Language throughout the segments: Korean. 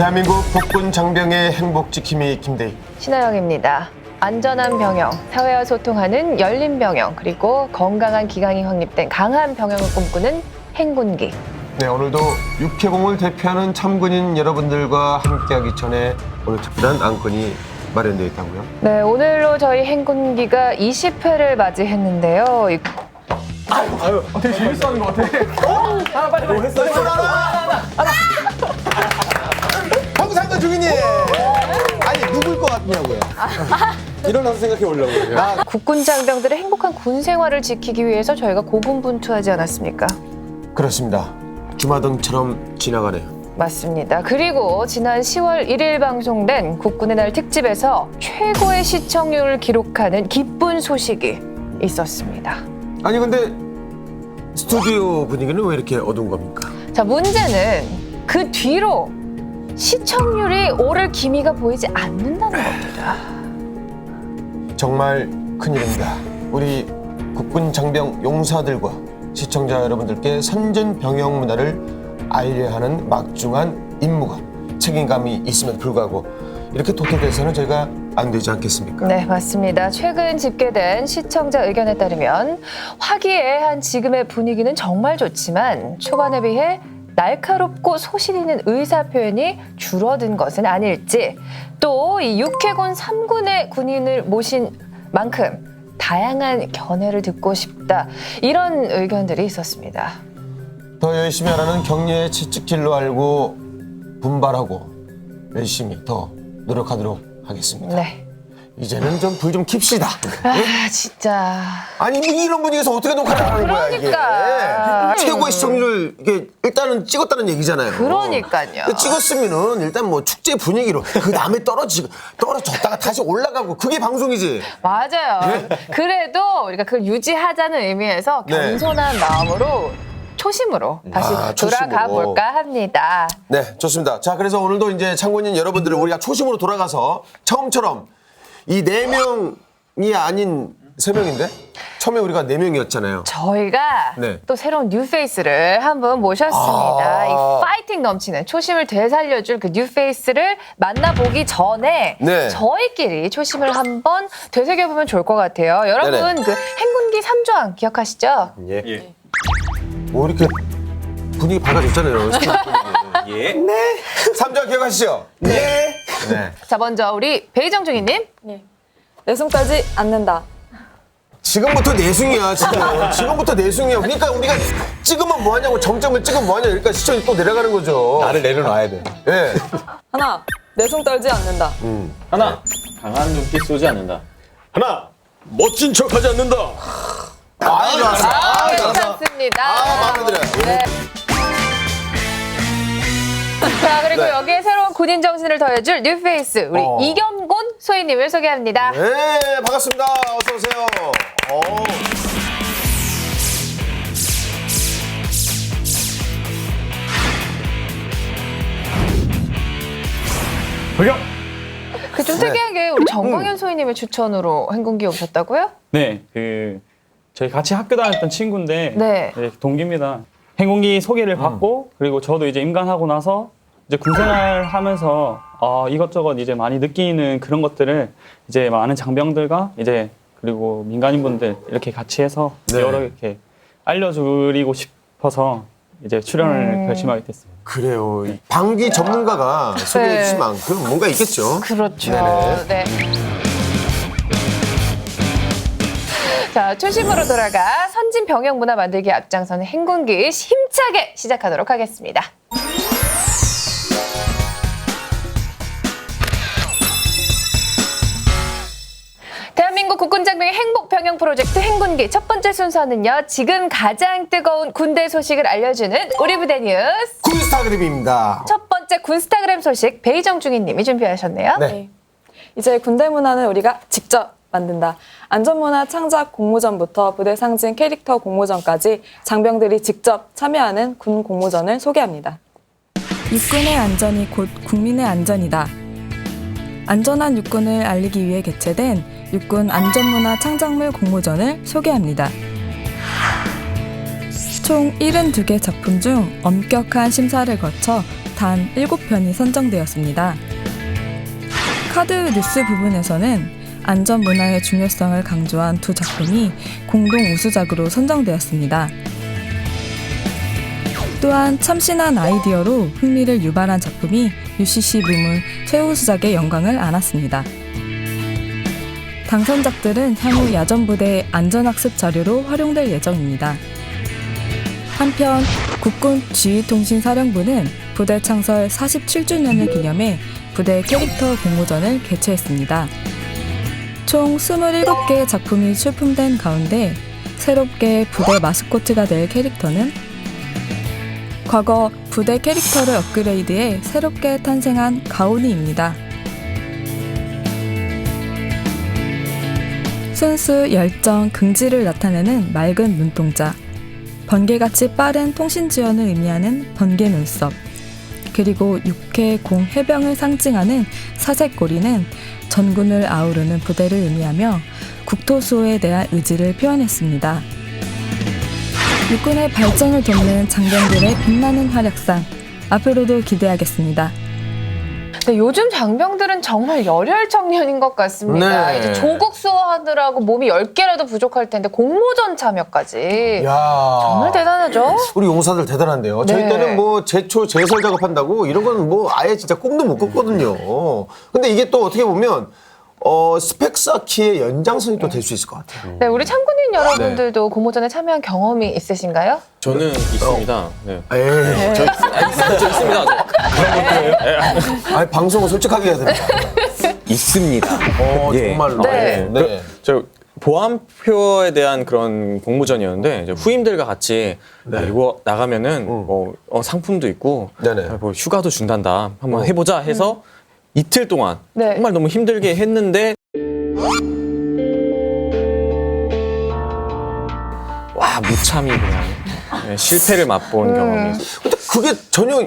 대한민국 복군 장병의 행복 지킴이 김대희. 신하영입니다. 안전한 병영, 사회와 소통하는 열린 병영, 그리고 건강한 기강이 확립된 강한 병영을 꿈꾸는 행군기. 네, 오늘도 육해공을 대표하는 참군인 여러분들과 함께하기 전에 오늘 특별한 안건이 마련되어 있다고요? 네, 오늘로 저희 행군기가 20회를 맞이했는데요. 되게 재밌어 하는 것 같아. 빨리. 뭐 했어? 하나. 황상도 중이니. 아니 누굴 것 같냐고요. 일어나서 생각해 보려고요. 국군 장병들의 행복한 군 생활을 지키기 위해서 저희가 고군분투하지 않았습니까? 그렇습니다. 주마등처럼 지나가네요. 맞습니다. 그리고 지난 10월 1일 방송된 국군의 날 특집에서 최고의 시청률을 기록하는 기쁜 소식이 있었습니다. 아니 근데 스튜디오 분위기는 왜 이렇게 어두운 겁니까? 자, 문제는 그 뒤로 시청률이 오를 기미가 보이지 않는다는 겁니다. 정말 큰일입니다. 우리 국군 장병 용사들과 시청자 여러분들께 선전 병영 문화를 알려야 하는 막중한 임무가 책임감이 있음에도 불구하고 이렇게 도태돼서는 저희가 안 되지 않겠습니까? 네, 맞습니다. 최근 집계된 시청자 의견에 따르면 화기애애한 지금의 분위기는 정말 좋지만 초반에 비해 날카롭고 소신 있는 의사 표현이 줄어든 것은 아닐지, 또 이 육해군 3군의 군인을 모신 만큼 다양한 견해를 듣고 싶다, 이런 의견들이 있었습니다. 더 열심히 하라는 격려의 채찍질로 알고 분발하고 열심히 더 노력하도록 하겠습니다. 네. 이제는 좀 불 좀 킵시다. 아, 진짜. 아니 이런 분위기에서 어떻게 녹화를 하는 거야 이게. 그러니까. 최고의 시청률을 이게 일단은 찍었다는 얘기잖아요. 그러니까요. 찍었으면은 일단 뭐 축제 분위기로 그 다음에 떨어졌다가 다시 올라가고 그게 방송이지. 맞아요. 그래도 우리가 그걸 유지하자는 의미에서 네. 겸손한 마음으로 초심으로 다시 초심으로. 돌아가 볼까 합니다. 네, 좋습니다. 자, 그래서 오늘도 이제 참고인 여러분들을 우리가 초심으로 돌아가서 처음처럼 이 4명이 아닌 3명인데? 처음에 우리가 4명이었잖아요. 저희가 네. 또 새로운 뉴페이스를 한분 모셨습니다. 이 파이팅 넘치는 초심을 되살려줄 그 뉴페이스를 만나보기 전에 네. 저희끼리 초심을 한번 되새겨보면 좋을 것 같아요. 여러분, 네네. 그 행군기 3조항 기억하시죠? 예. 뭐 이렇게 분위기 밝아졌잖아요. 예. 네. 3조 기억하시죠? 네. 네. 자, 먼저 우리 베이정중이님. 내숭 떨지 않는다. 지금부터 내숭이야, 지금. 지금부터 내숭이야. 그러니까 우리가 찍으면 뭐하냐고, 정점을 찍으면 뭐하냐. 그러니까 시청이 또 내려가는 거죠. 나를 내려놔야 돼. 예. 하나, 내숭 떨지 않는다. 하나. 강한 눈빛 쏘지 않는다. 하나, 멋진 척하지 않는다. 아이, 좋았어. 아이, 좋았어. 괜찮습니다. 마음에 들어요. 네. 자, 그리고 네. 여기에 새로운 군인 정신을 더해줄 뉴페이스, 우리 이겸곤 소희님을 소개합니다. 네, 반갑습니다. 어서오세요. 돌격! 그 좀 특이한 게 우리 정광현 소희님의 추천으로 행군기 오셨다고요? 네, 저희 같이 학교 다녔던 친구인데 네. 동기입니다. 행군기 소개를 받고 그리고 저도 이제 임관하고 나서 이제 군생활 하면서 이것저것 이제 많이 느끼는 그런 것들을 이제 많은 장병들과 이제 그리고 민간인분들 이렇게 같이 해서 네. 여러 이렇게 알려드리고 싶어서 이제 출연을 결심하게 됐습니다. 그래요. 방귀 전문가가 소개해 주신 만큼 뭔가 있겠죠. 그렇죠. 네네. 네. 자, 초심으로 돌아가 선진 병영 문화 만들기 앞장서는 행군기 힘차게 시작하도록 하겠습니다. 대한민국 국군장병의 행복 병영 프로젝트 행군기 첫 번째 순서는요, 지금 가장 뜨거운 군대 소식을 알려주는 우리 부대 뉴스. 군스타그램입니다. 첫 번째 군스타그램 소식 베이정중이님이 준비하셨네요. 네. 이제 군대 문화는 우리가 직접 만든다. 안전문화 창작 공모전부터 부대 상징 캐릭터 공모전까지 장병들이 직접 참여하는 군 공모전을 소개합니다. 육군의 안전이 곧 국민의 안전이다. 안전한 육군을 알리기 위해 개최된 육군 안전문화 창작물 공모전을 소개합니다. 총 72개 작품 중 엄격한 심사를 거쳐 단 7편이 선정되었습니다. 카드 뉴스 부분에서는 안전 문화의 중요성을 강조한 두 작품이 공동 우수작으로 선정되었습니다. 또한 참신한 아이디어로 흥미를 유발한 작품이 UCC 부문 최우수작의 영광을 안았습니다. 당선작들은 향후 야전부대 안전학습 자료로 활용될 예정입니다. 한편 국군 지휘통신사령부는 부대 창설 47주년을 기념해 부대 캐릭터 공모전을 개최했습니다. 총 27개의 작품이 출품된 가운데 새롭게 부대 마스코트가 될 캐릭터는 과거 부대 캐릭터를 업그레이드해 새롭게 탄생한 가오니입니다. 순수, 열정, 긍지를 나타내는 맑은 눈동자, 번개같이 빠른 통신 지원을 의미하는 번개 눈썹, 그리고 육해, 공, 해병을 상징하는 사색 고리는 전군을 아우르는 부대를 의미하며 국토 수호에 대한 의지를 표현했습니다. 육군의 발전을 돕는 장병들의 빛나는 활약상, 앞으로도 기대하겠습니다. 네, 요즘 장병들은 정말 열혈 청년인 것 같습니다. 네. 이제 조국 수호하느라고 몸이 10개라도 부족할 텐데 공모전 참여까지. 야 정말 대단하죠? 우리 용사들 대단한데요. 저희 네. 때는 뭐 제초 제설 작업한다고 이런 건 뭐 아예 진짜 꿈도 못 꿨거든요. 근데 이게 또 어떻게 보면 스펙 쌓기의 연장선이 또 될 수 있을 것 같아요. 네, 우리 참군인 여러분들도 공모전에 참여한 경험이 있으시신가요? 저는 있습니다. 네. 에이, 저 있습니다. 아니, 방송은 솔직하게 해야 됩니다. 있습니다. 예. 정말로. 네. 네. 저 보암표에 대한 그런 공모전이었는데 이제 후임들과 같이 이거 나가면은 뭐 상품도 있고 네네. 뭐 휴가도 준단다. 한번 해보자 해서 이틀 동안 네. 정말 너무 힘들게 했는데 와 무참히 그냥 실패를 맛본 경험이 있어요. 근데 그게 전혀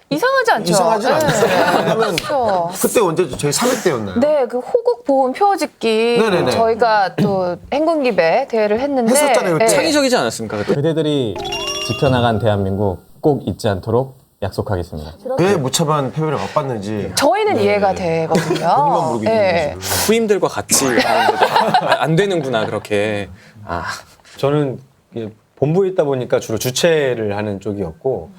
이상하지 않죠? 이상하진 않았어요. 왜냐면 그렇죠. 그때 언제 저희 3회 때였나요? 네, 그 호국 보훈 표짓기 네네네. 저희가 또 행군기배 대회를 했는데 했었잖아요, 그때. 네. 창의적이지 않았습니까 그때? 그대들이 지켜나간 대한민국 꼭 잊지 않도록 약속하겠습니다. 왜 무참한 패배를 맛봤는지. 저희는 이해가 본인만 되거든요. 모르게 네. 후임들과 같이 하는데도 안 되는구나 그렇게. 저는 이게 본부에 있다 보니까 주로 주최를 하는 쪽이었고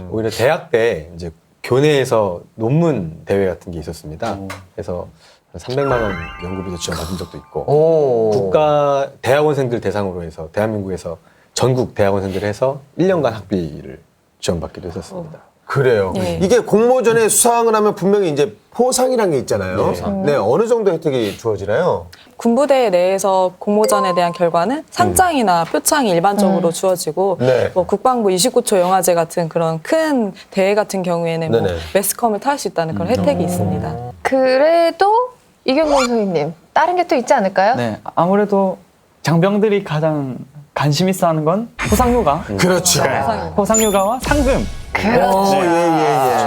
오히려 대학 때 이제 교내에서 논문 대회 같은 게 있었습니다. 그래서 300만 원 연구비도 지원받은 적도 있고 오. 국가 대학원생들 대상으로 해서 대한민국에서 전국 대학원생들 해서 1년간 학비를 지원받기도 했었습니다. 그래요. 네. 이게 공모전에 수상을 하면 분명히 이제 포상이라는 게 있잖아요. 네, 어느 정도 혜택이 주어지나요? 군부대 내에서 공모전에 대한 결과는 상장이나 표창이 일반적으로 주어지고 네. 뭐 국방부 29초 영화제 같은 그런 큰 대회 같은 경우에는 뭐 네네. 매스컴을 탈 수 있다는 그런 혜택이 있습니다. 그래도 이경곤 선생님 다른 게 또 있지 않을까요? 네, 아무래도 장병들이 가장 관심 있어 하는 건 포상휴가. 그렇죠. 포상휴가와 상금. 그렇죠.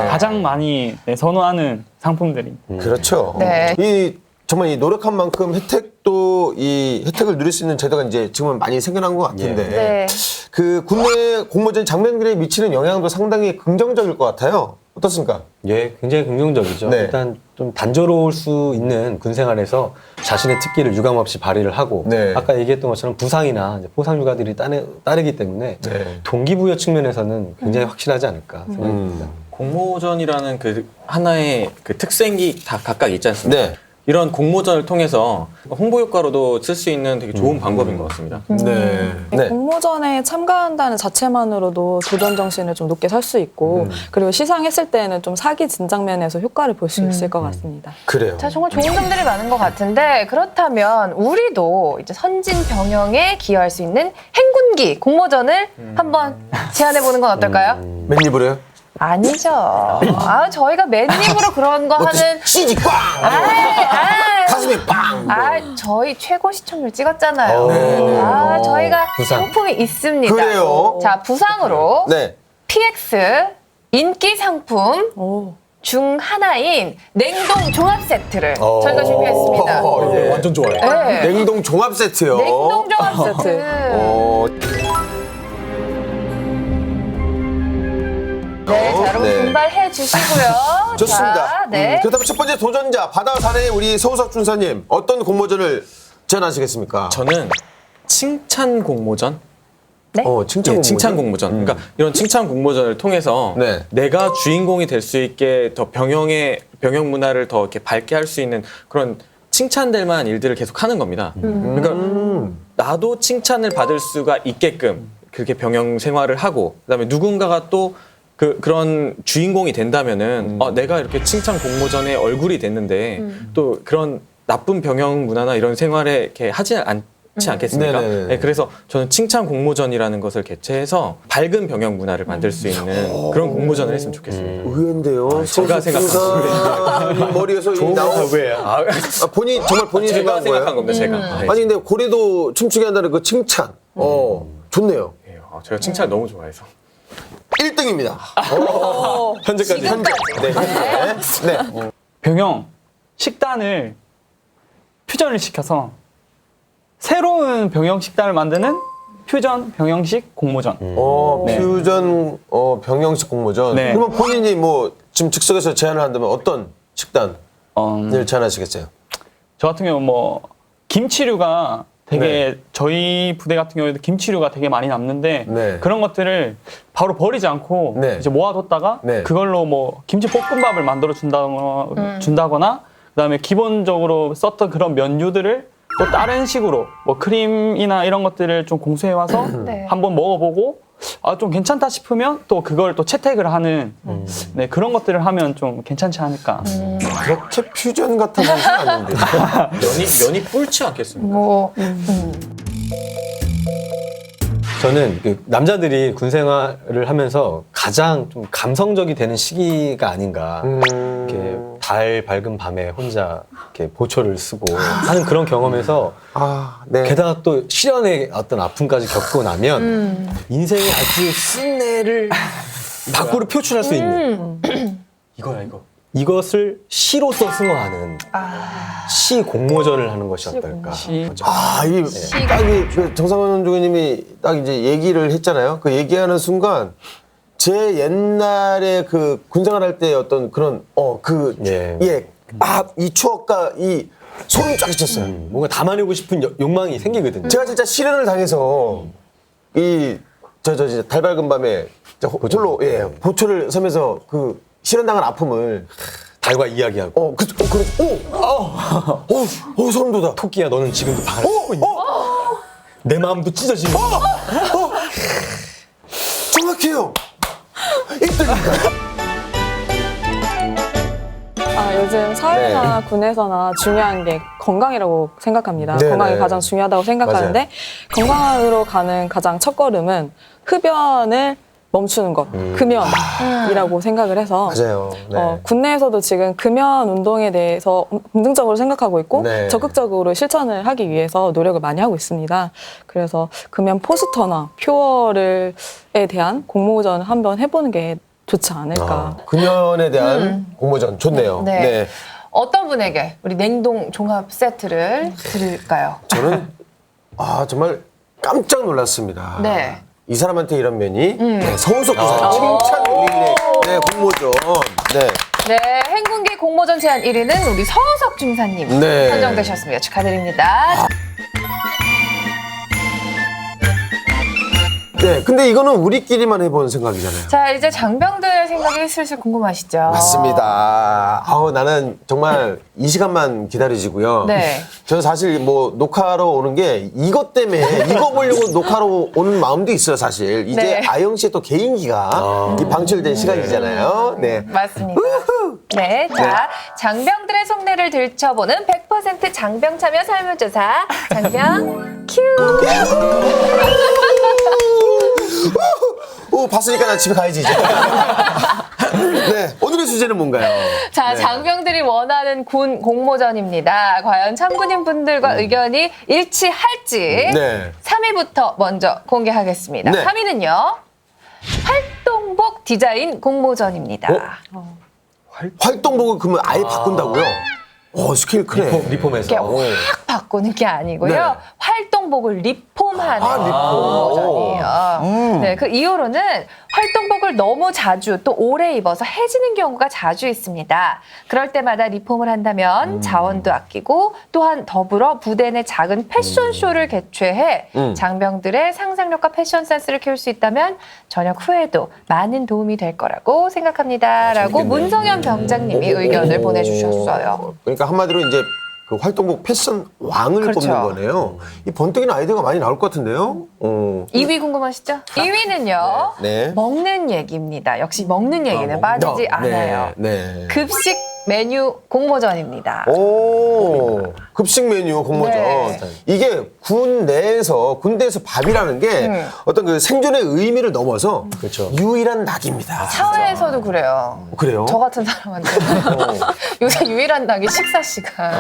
가장 많이 선호하는 상품들이. 그렇죠. 네. 이 정말 이 노력한 만큼 혜택도 이 혜택을 누릴 수 있는 제도가 이제 지금은 많이 생겨난 것 같은데 네. 그 국내 공모전 장병들에 미치는 영향도 상당히 긍정적일 것 같아요. 어떻습니까? 예, 굉장히 긍정적이죠. 네. 일단 좀 단조로울 수 있는 군 생활에서 자신의 특기를 유감없이 발휘를 하고 네. 아까 얘기했던 것처럼 부상이나 이제 포상휴가들이 따르기 때문에 네. 동기부여 측면에서는 굉장히 확실하지 않을까 생각합니다. 공모전이라는 그 하나의 그 특색이 다 각각 있지 않습니까? 네. 이런 공모전을 통해서 홍보 효과로도 쓸 수 있는 되게 좋은 방법인 것 같습니다. 네. 네. 공모전에 참가한다는 자체만으로도 도전 정신을 좀 높게 살 수 있고 그리고 시상했을 때는 좀 사기 진작면에서 효과를 볼 수 있을 것 같습니다. 그래요. 자, 정말 좋은 점들이 많은 것 같은데 그렇다면 우리도 이제 선진 병영에 기여할 수 있는 행군기 공모전을 한번 제안해 보는 건 어떨까요? 맨입으로요? 아니죠. 저희가 맨입으로 그런 거 하는 CG 꽝! 가슴에 빵! 저희 최고 시청률 찍었잖아요. 네. 저희가 부상. 상품이 있습니다. 그래요? 자, 부상으로 네. PX 인기 상품 오. 중 하나인 냉동 종합 세트를 저희가 준비했습니다. 예. 완전 좋아요. 네. 냉동 종합 세트요. 냉동 종합 세트. 네, 자, 여러분 분발해 주시고요. 좋습니다. 자, 네. 그렇다면 첫 번째 도전자 바다 사내의 우리 서우석 준사님 어떤 공모전을 제안하시겠습니까? 저는 칭찬 공모전. 네? 칭찬 공모전. 칭찬 공모전. 그러니까 이런 칭찬 공모전을 통해서 네. 내가 주인공이 될 수 있게 더 병영 문화를 더 이렇게 밝게 할 수 있는 그런 칭찬될 만한 일들을 계속 하는 겁니다. 그러니까 나도 칭찬을 받을 수가 있게끔 그렇게 병영 생활을 하고 그다음에 누군가가 또 그런 주인공이 된다면은 내가 이렇게 칭찬 공모전의 얼굴이 됐는데 또 그런 나쁜 병영 문화나 이런 생활에 이렇게 하지 않지 않겠습니까? 네네네. 네, 그래서 저는 칭찬 공모전이라는 것을 개최해서 밝은 병영 문화를 만들 수 있는 그런 공모전을 했으면 좋겠습니다. 의외인데요. 제가 생각한 머리에서 좋은 거 나온 왜요? 본인 정말 본인 제가 생각한 생각한 거예요? 겁니다. 제가. 네, 아니 근데 고래도 춤추게 한다는 그 칭찬. 좋네요. 제가 칭찬 너무 좋아해서. 1등입니다. 현재까지. 네. 병영 식단을 퓨전을 시켜서 새로운 병영 식단을 만드는 퓨전 병영식 공모전. 네. 퓨전 병영식 공모전. 네. 그러면 본인이 뭐 지금 즉석에서 제안을 한다면 어떤 식단을 제안하시겠어요? 저 같은 경우는 뭐 김치류가 되게 저희 부대 같은 경우에도 김치류가 되게 많이 남는데 네. 그런 것들을 바로 버리지 않고 네. 이제 모아뒀다가 네. 그걸로 뭐 김치 볶음밥을 만들어 준다거나 그다음에 기본적으로 썼던 그런 면류들을 또 다른 식으로 뭐 크림이나 이런 것들을 좀 공수해 와서 네. 한번 먹어보고 좀 괜찮다 싶으면 또 그걸 또 채택을 하는 네, 그런 것들을 하면 좀 괜찮지 않을까. 그렇게 퓨전 같아 보이진 않는데. 면이 뿔지 않겠습니까? 뭐, 저는 그 남자들이 군 생활을 하면서 가장 좀 감성적이 되는 시기가 아닌가. 이렇게 달 밝은 밤에 혼자 이렇게 보초를 쓰고 하는 그런 경험에서 네. 게다가 또 실연의 어떤 아픔까지 겪고 나면 인생의 아주 쓴내를 밖으로 표출할 수 있는 이거야 이거. 이것을 시로써 승화하는 시 공모전을 하는 것이 어떨까. 그 정상원 조교님이 딱 이제 얘기를 했잖아요. 그 얘기하는 순간 제 옛날에 그 군생활 할 때 어떤 그런 이 추억과 이 소름이 쫙 끼쳤어요. 뭔가 담아내고 싶은 욕망이 생기거든요. 제가 진짜 실현을 당해서 진짜 달 밝은 밤에 홀로 보초를 서면서 그 실현당한 아픔을 달과 이야기하고 소름 돋아. 토끼야 너는 지금도 바라보고 있니? 내 마음도 찢어지는 정확해요. 1등입니다. 요즘 사회나 군에서나 중요한 게 건강이라고 생각합니다. 네네. 건강이 가장 중요하다고 생각하는데 건강으로 가는 가장 첫 걸음은 흡연을 멈추는 것, 금연이라고 생각을 해서 맞아요. 네. 국내에서도 지금 금연 운동에 대해서 긍정적으로 생각하고 있고 네. 적극적으로 실천을 하기 위해서 노력을 많이 하고 있습니다. 그래서 금연 포스터나 표어에 대한 공모전 한번 해보는 게 좋지 않을까. 금연에 대한 공모전 좋네요. 네. 어떤 분에게 우리 냉동 종합 세트를 드릴까요? 저는 정말 깜짝 놀랐습니다. 네. 이 사람한테 이런 면이 서우석 부사 칭찬 우리의 공모전. 네, 행군기 공모전 제안 1위는 우리 서우석 중사님 네. 선정되셨습니다. 축하드립니다. 네, 근데 이거는 우리끼리만 해본 생각이잖아요. 자, 이제 장병들의 생각이 슬슬 궁금하시죠? 맞습니다. 나는 정말 이 시간만 기다려지고요. 네. 저는 사실 뭐 녹화하러 오는 게 이것 때문에 이거 보려고 녹화하러 오는 마음도 있어요, 사실. 이제 네. 아영 씨의 또 개인기가 이 방출된 시간이잖아요. 네. 맞습니다. 네, 자, 장병들의 속내를 들춰보는 100% 장병 참여 설문조사. 장병 큐. 봤으니까 나 집에 가야지, 이제. 네, 오늘의 주제는 뭔가요? 자, 장병들이 원하는 군 공모전입니다. 과연 참군인 분들과 의견이 일치할지 네. 3위부터 먼저 공개하겠습니다. 네. 3위는요. 활동복 디자인 공모전입니다. 활동복을 그러면 아예 바꾼다고요? 스케일 크네. 리폼에서. 이렇게 확 바꾸는 게 아니고요. 네. 활동복 활동복을 리폼하는 리폼. 버전이에요. 네, 그 이후로는 활동복을 너무 자주 또 오래 입어서 해지는 경우가 자주 있습니다. 그럴 때마다 리폼을 한다면 자원도 아끼고 또한 더불어 부대 내 작은 패션쇼를 개최해 장병들의 상상력과 패션 센스를 키울 수 있다면 전역 후에도 많은 도움이 될 거라고 생각합니다. 라고 문성현 병장님이 의견을 보내주셨어요. 그러니까 한마디로 이제 그 활동복 패션 왕을 그렇죠. 뽑는 거네요. 이 번뜩이는 아이디어가 많이 나올 것 같은데요. 2위 궁금하시죠? 2위는요. 네. 먹는 얘기입니다. 역시 먹는 얘기는 빠지지 않아요. 네. 급식 메뉴 공모전입니다. 오, 급식 메뉴 공모전. 네. 이게 군대에서 밥이라는 게 어떤 그 생존의 의미를 넘어서 그렇죠. 유일한 낙입니다. 사회에서도 그래요. 그래요? 저 같은 사람한테 요새 유일한 낙이 식사 시간.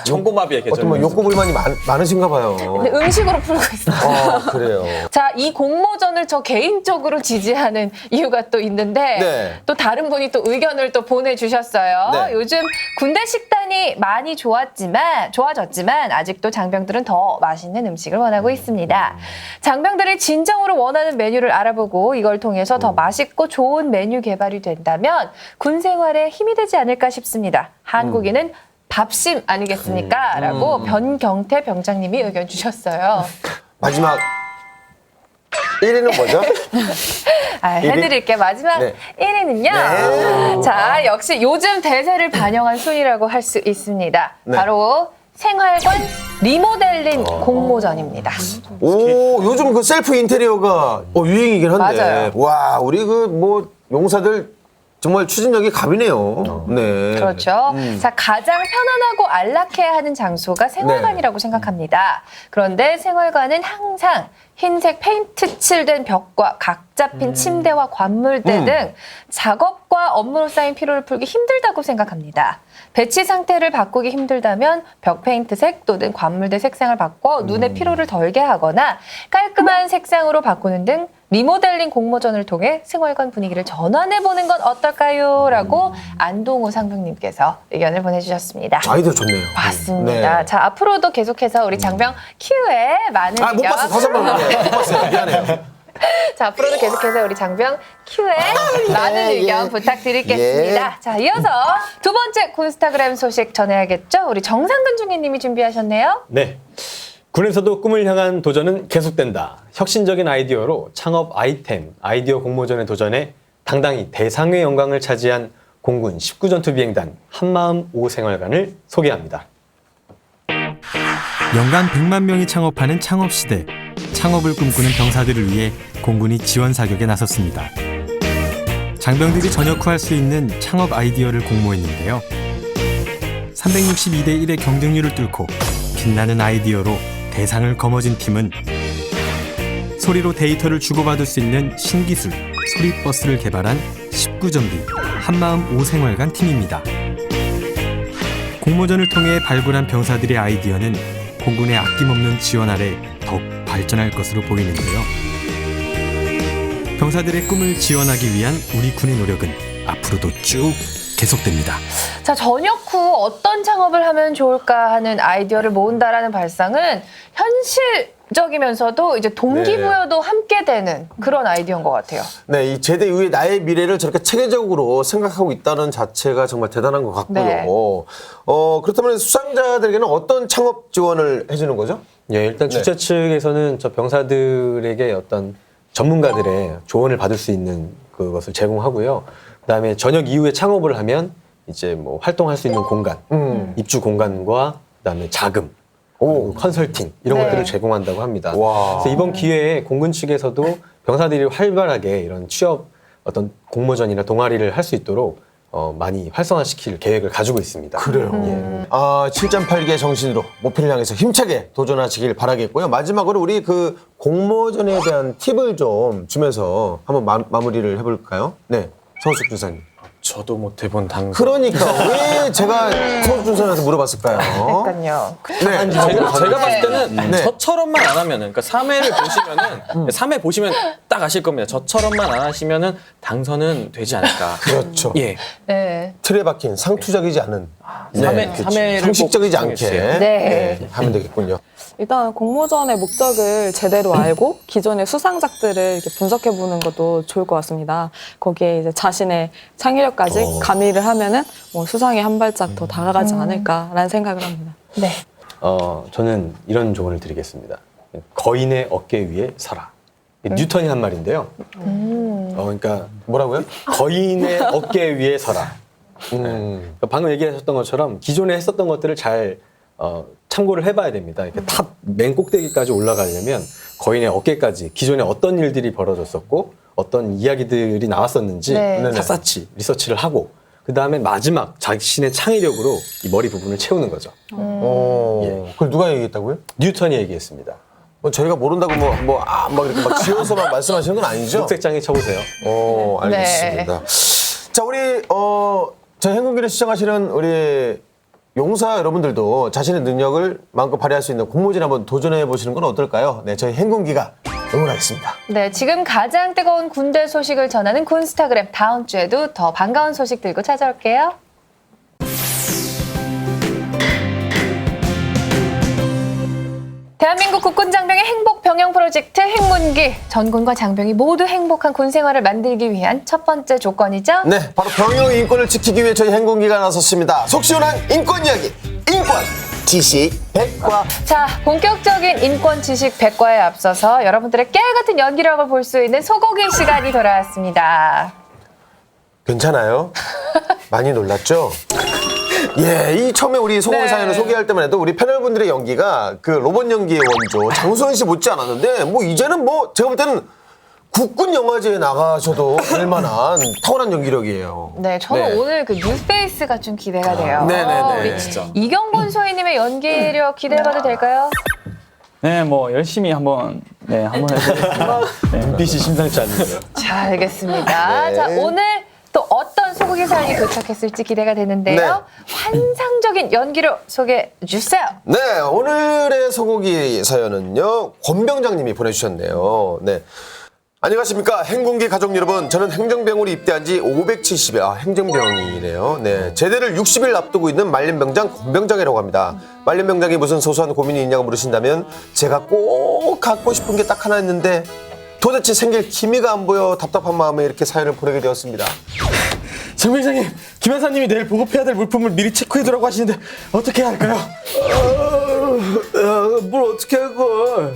청고마비의 계절. 어떤 뭐 욕구 불만이 많으신가 봐요. 근데 음식으로 풀고 있어요. 그래요. 자, 이 공모전을 저 개인적으로 지지하는 이유가 또 있는데 네. 또 다른 분이 또 의견을 또 보내주셨어요. 네. 요즘 군대 식단이 많이 좋아졌지만 아직도 장병들은 더 맛있는 음식을 원하고 있습니다. 장병들이 진정으로 원하는 메뉴를 알아보고 이걸 통해서 더 맛있고 좋은 메뉴 개발이 된다면 군 생활에 힘이 되지 않을까 싶습니다. 한국인은 밥심 아니겠습니까? 라고 변경태 병장님이 의견 주셨어요. 마지막 1위는 뭐죠? 해드릴게. 마지막 네. 1위는요. 네. 자, 역시 요즘 대세를 반영한 순위라고 할 수 있습니다. 네. 바로 생활관 리모델링 공모전입니다. 오, 요즘 그 셀프 인테리어가 유행이긴 한데. 맞아요. 와, 우리 그 뭐 용사들 정말 추진력이 갑이네요. 네. 그렇죠. 자, 가장 편안하고 안락해야 하는 장소가 생활관이라고 생각합니다. 그런데 생활관은 항상 흰색 페인트 칠된 벽과 각 잡힌 침대와 관물대 등 작업과 업무로 쌓인 피로를 풀기 힘들다고 생각합니다. 배치 상태를 바꾸기 힘들다면 벽 페인트색 또는 관물대 색상을 바꿔 눈의 피로를 덜게 하거나 깔끔한 색상으로 바꾸는 등 리모델링 공모전을 통해 생활관 분위기를 전환해보는 건 어떨까요? 라고 안동호 상병님께서 의견을 보내주셨습니다. 아이디어 좋네요. 맞습니다. 네. 자, 앞으로도 계속해서 우리 장병 Q에 많은 못 의견. 봤어. 다섯 번 못 봤어요. 미안해요. 자, 앞으로도 계속해서 우리 장병 Q에 많은 의견 부탁드리겠습니다. 자, 이어서 두 번째 콘스타그램 소식 전해야겠죠? 우리 정상근 중위님이 준비하셨네요. 네. 군에서도 꿈을 향한 도전은 계속된다. 혁신적인 아이디어로 창업 아이디어 공모전에 도전해 당당히 대상의 영광을 차지한 공군 19전투 비행단 한마음 5생활관을 소개합니다. 연간 100만 명이 창업하는 창업시대. 창업을 꿈꾸는 병사들을 위해 공군이 지원 사격에 나섰습니다. 장병들이 전역 후 할 수 있는 창업 아이디어를 공모했는데요. 362대 1의 경쟁률을 뚫고 빛나는 아이디어로 대상을 거머쥔 팀은 소리로 데이터를 주고받을 수 있는 신기술 소리버스를 개발한 19전비 한마음 5생활관 팀입니다. 공모전을 통해 발굴한 병사들의 아이디어는 공군의 아낌없는 지원 아래 더욱 발전할 것으로 보이는데요. 병사들의 꿈을 지원하기 위한 우리 군의 노력은 앞으로도 쭉 계속됩니다. 자, 전역 후 어떤 창업을 하면 좋을까 하는 아이디어를 모은다라는 발상은 현실적이면서도 이제 동기부여도 함께 되는 그런 아이디어인 것 같아요. 네, 이 제대 이후의 나의 미래를 저렇게 체계적으로 생각하고 있다는 자체가 정말 대단한 것 같고요. 네. 그렇다면 수상자들에게는 어떤 창업 지원을 해주는 거죠? 예, 일단 주최 측에서는 저 병사들에게 어떤 전문가들의 조언을 받을 수 있는 그것을 제공하고요. 그다음에 전역 이후에 창업을 하면 이제 뭐 활동할 수 있는 공간, 입주 공간과 그다음에 자금, 그리고 컨설팅 이런 네. 것들을 제공한다고 합니다. 와. 그래서 이번 기회에 공군 측에서도 병사들이 활발하게 이런 취업 어떤 공모전이나 동아리를 할 수 있도록 많이 활성화시킬 계획을 가지고 있습니다. 그래요. 예. 7.8개 정신으로 목표를 향해서 힘차게 도전하시길 바라겠고요. 마지막으로 우리 그 공모전에 대한 팁을 좀 주면서 한번 마무리를 해볼까요? 네, 서우숙 준사님. 저도 못 해본 당선. 그러니까 왜 제가 서우숙 준사님한테 물어봤을까요? 그러니까요. 네, 제가 봤을 때는 네. 저처럼만 안 하면은, 그러니까 3회를 보시면은, 3회 보시면 딱 아실 겁니다. 저처럼만 안 하시면은 당선은 되지 않을까. 그렇죠. 예. 네. 틀에 박힌 상투적이지 않은 삼회를 상식적이지 꼭 않게 정했어요. 네. 하면 되겠군요. 일단 공모전의 목적을 제대로 알고 기존의 수상작들을 이렇게 분석해 보는 것도 좋을 것 같습니다. 거기에 이제 자신의 창의력까지 가미를 하면은 뭐 수상에 한 발짝 더 다가가지 않을까라는 생각을 합니다. 네. 저는 이런 조언을 드리겠습니다. 거인의 어깨 위에 서라. 뉴턴이 한 말인데요. 그러니까 뭐라고요? 거인의 어깨 위에 서라. 그러니까 방금 얘기하셨던 것처럼 기존에 했었던 것들을 잘 참고를 해봐야 됩니다. 이렇게 탑 맨 꼭대기까지 올라가려면 거인의 어깨까지 기존에 어떤 일들이 벌어졌었고 어떤 이야기들이 나왔었는지 네. 샅샅이 리서치를 하고 그 다음에 마지막 자신의 창의력으로 이 머리 부분을 채우는 거죠. 그걸 누가 얘기했다고요? 뉴턴이 얘기했습니다. 뭐 저희가 모른다고 막 이렇게 막 지어서 막 말씀하시는 건 아니죠? 녹색장에 쳐보세요. 알겠습니다. 자, 우리 저희 행운기를 시청하시는 우리 용사 여러분들도 자신의 능력을 마음껏 발휘할 수 있는 공모전 한번 도전해 보시는 건 어떨까요? 네, 저희 행운기가 응원하겠습니다. 네, 지금 가장 뜨거운 군대 소식을 전하는 군스타그램 다음 주에도 더 반가운 소식 들고 찾아올게요. 대한민국 국군 장병의 행복 병영 프로젝트 행문기. 전군과 장병이 모두 행복한 군 생활을 만들기 위한 첫 번째 조건이죠. 네, 바로 병영 인권을 지키기 위해 저희 행운기가 나섰습니다. 속 시원한 인권 이야기, 인권 지식 백과. 자, 본격적인 인권 지식 백과에 앞서서 여러분들의 깨알같은 연기력을 볼 수 있는 소고기 시간이 돌아왔습니다. 괜찮아요? 많이 놀랐죠? 예, 이 처음에 우리 소고기 네. 사연을 소개할 때만 해도 우리 패널분들의 연기가 그 로봇 연기의 원조 장수원 씨 못지 않았는데 뭐 이제는 뭐 제가 볼 때는 국군 영화제에 나가셔도 될 만한 탁월한 연기력이에요. 네, 저는 오늘 그 뉴페이스가 좀 기대가 돼요. 네네네. 우리 진짜. 이경곤 소희님의 연기력 기대해봐도 될까요? 네, 뭐 열심히 한번 해보겠습니다. 네. 눈빛이 심상치 않네요. 자, 알겠습니다. 네. 자, 오늘 또 어떤 소고기 사연이 도착했을지 기대가 되는데요. 네. 환상적인 연기력 소개해 주세요. 네, 오늘의 소고기 사연은요, 권병장님이 보내주셨네요. 네. 안녕하십니까. 행군기 가족 여러분. 저는 행정병으로 입대한 지 570일, 행정병이네요. 네. 제대를 60일 앞두고 있는 말년병장 권병장이라고 합니다. 말년병장이 무슨 소소한 고민이 있냐고 물으신다면 제가 꼭 갖고 싶은 게 딱 하나 있는데 도대체 생길 기미가 안 보여 답답한 마음에 이렇게 사연을 보내게 되었습니다. 장병장님, 김 여사님이 내일 보급해야 될 물품을 미리 체크해두라고 하시는데 어떻게 해야 할까요? 뭘 어떻게 할 걸?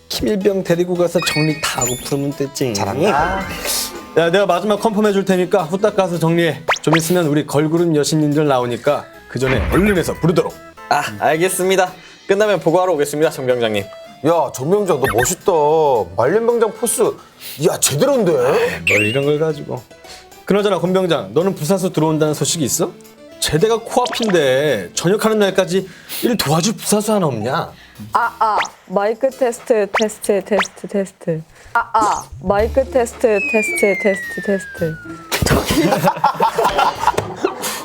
김일병 데리고 가서 정리 다 하고 풀면 됐지. 잘한다. 야, 내가 마지막 컨펌 해줄 테니까 후딱 가서 정리해. 좀 있으면 우리 걸그룹 여신님들 나오니까 그 전에 얼른 해서 부르도록. 아, 알겠습니다. 끝나면 보고하러 오겠습니다, 정병장님. 야, 정병장 너 멋있다. 말년병장 포스, 야, 제대로인데? 뭘 이런 걸 가지고. 그나저나 권병장, 너는 부사수 들어온다는 소식이 있어? 제대가 코앞인데 전역하는 날까지 일 도와줄 부사수 하나 없냐? 마이크 테스트. 마이크 테스트.